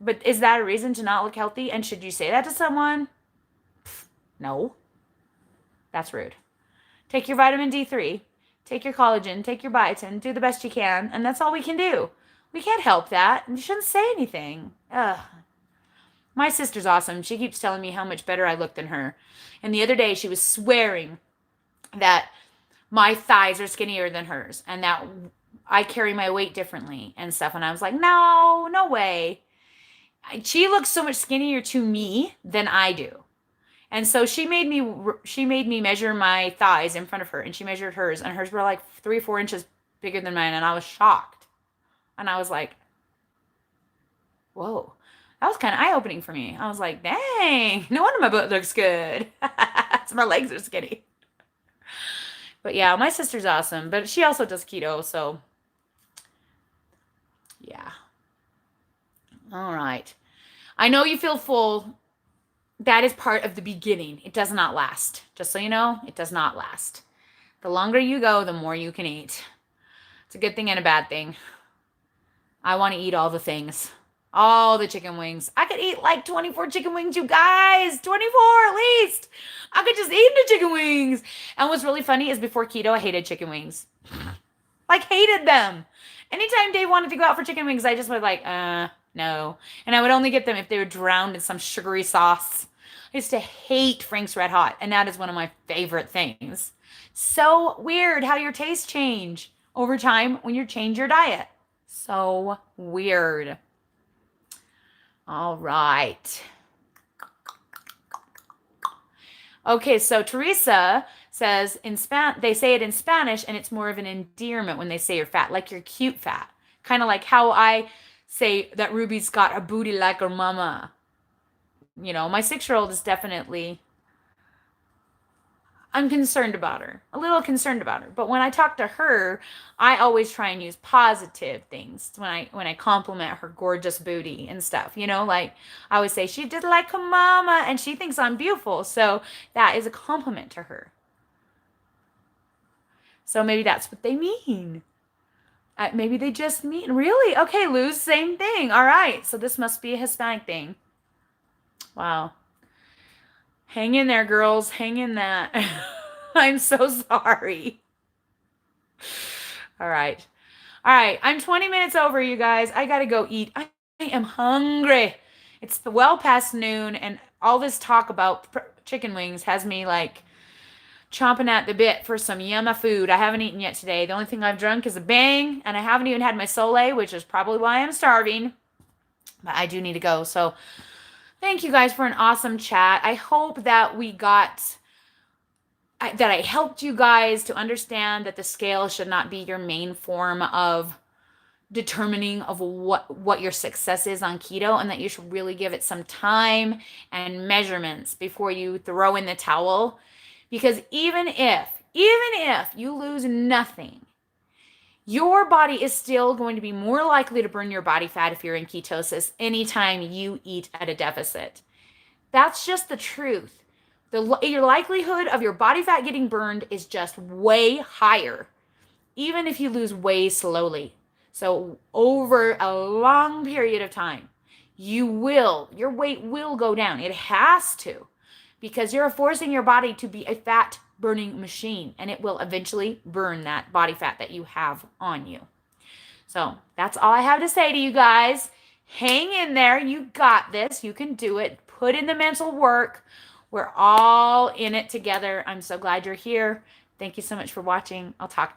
But is that a reason to not look healthy? And should you say that to someone? No. That's rude. Take your vitamin D3, take your collagen, take your biotin, do the best you can, and that's all we can do. We can't help that. You shouldn't say anything. Ugh. My sister's awesome. She keeps telling me how much better I look than her. And the other day she was swearing that my thighs are skinnier than hers and that I carry my weight differently and stuff. And I was like, no way. She looks so much skinnier to me than I do. And so she made me measure my thighs in front of her, and she measured hers, and hers were like 3-4 inches bigger than mine. And I was shocked. And I was like, whoa, that was kind of eye-opening for me. I was like, dang, no wonder my butt looks good. So my legs are skinny. But yeah, my sister's awesome. But she also does keto, so yeah. All right. I know you feel full. That is part of the beginning. It does not last. Just so you know, it does not last. The longer you go, the more you can eat. It's a good thing and a bad thing. I want to eat all the things. All the chicken wings. I could eat like 24 chicken wings, you guys. 24 at least. I could just eat the chicken wings. And what's really funny is before keto, I hated chicken wings. Like, hated them. Anytime Dave wanted to go out for chicken wings, I just was like, no. And I would only get them if they were drowned in some sugary sauce. I used to hate Frank's Red Hot, and that is one of my favorite things. So weird how your tastes change over time when you change your diet. So weird. All right. Okay, so Teresa says they say it in Spanish and it's more of an endearment when they say you're fat, like you're cute fat. Kind of like how I say that Ruby's got a booty like her mama. You know, my 6-year-old is definitely, I'm concerned about her, a little concerned about her. But when I talk to her, I always try and use positive things when I compliment her gorgeous booty and stuff. You know, like I always say she did like her mama, and she thinks I'm beautiful. So that is a compliment to her. So maybe that's what they mean. Maybe they just mean, really? Okay, Luz, same thing. All right. So this must be a Hispanic thing. Wow. Hang in there, girls. Hang in that. I'm so sorry. All right. All right. I'm 20 minutes over, you guys. I got to go eat. I am hungry. It's well past noon, and all this talk about chicken wings has me like chomping at the bit for some yummy food. I haven't eaten yet today. The only thing I've drunk is a Bang, and I haven't even had my Soleil, which is probably why I'm starving. But I do need to go. So thank you guys for an awesome chat. I hope that that I helped you guys to understand that the scale should not be your main form of determining of what your success is on keto, and that you should really give it some time and measurements before you throw in the towel. Because even if you lose nothing, your body is still going to be more likely to burn your body fat if you're in ketosis anytime you eat at a deficit. That's just the truth. Your likelihood of your body fat getting burned is just way higher, even if you lose way slowly. So over a long period of time, your weight will go down. It has to, because you're forcing your body to be a fat burning machine, and it will eventually burn that body fat that you have on you. So that's all I have to say to you guys. Hang in there. You got this. You can do it. Put in the mental work. We're all in it together. I'm so glad you're here. Thank you so much for watching. I'll talk to you.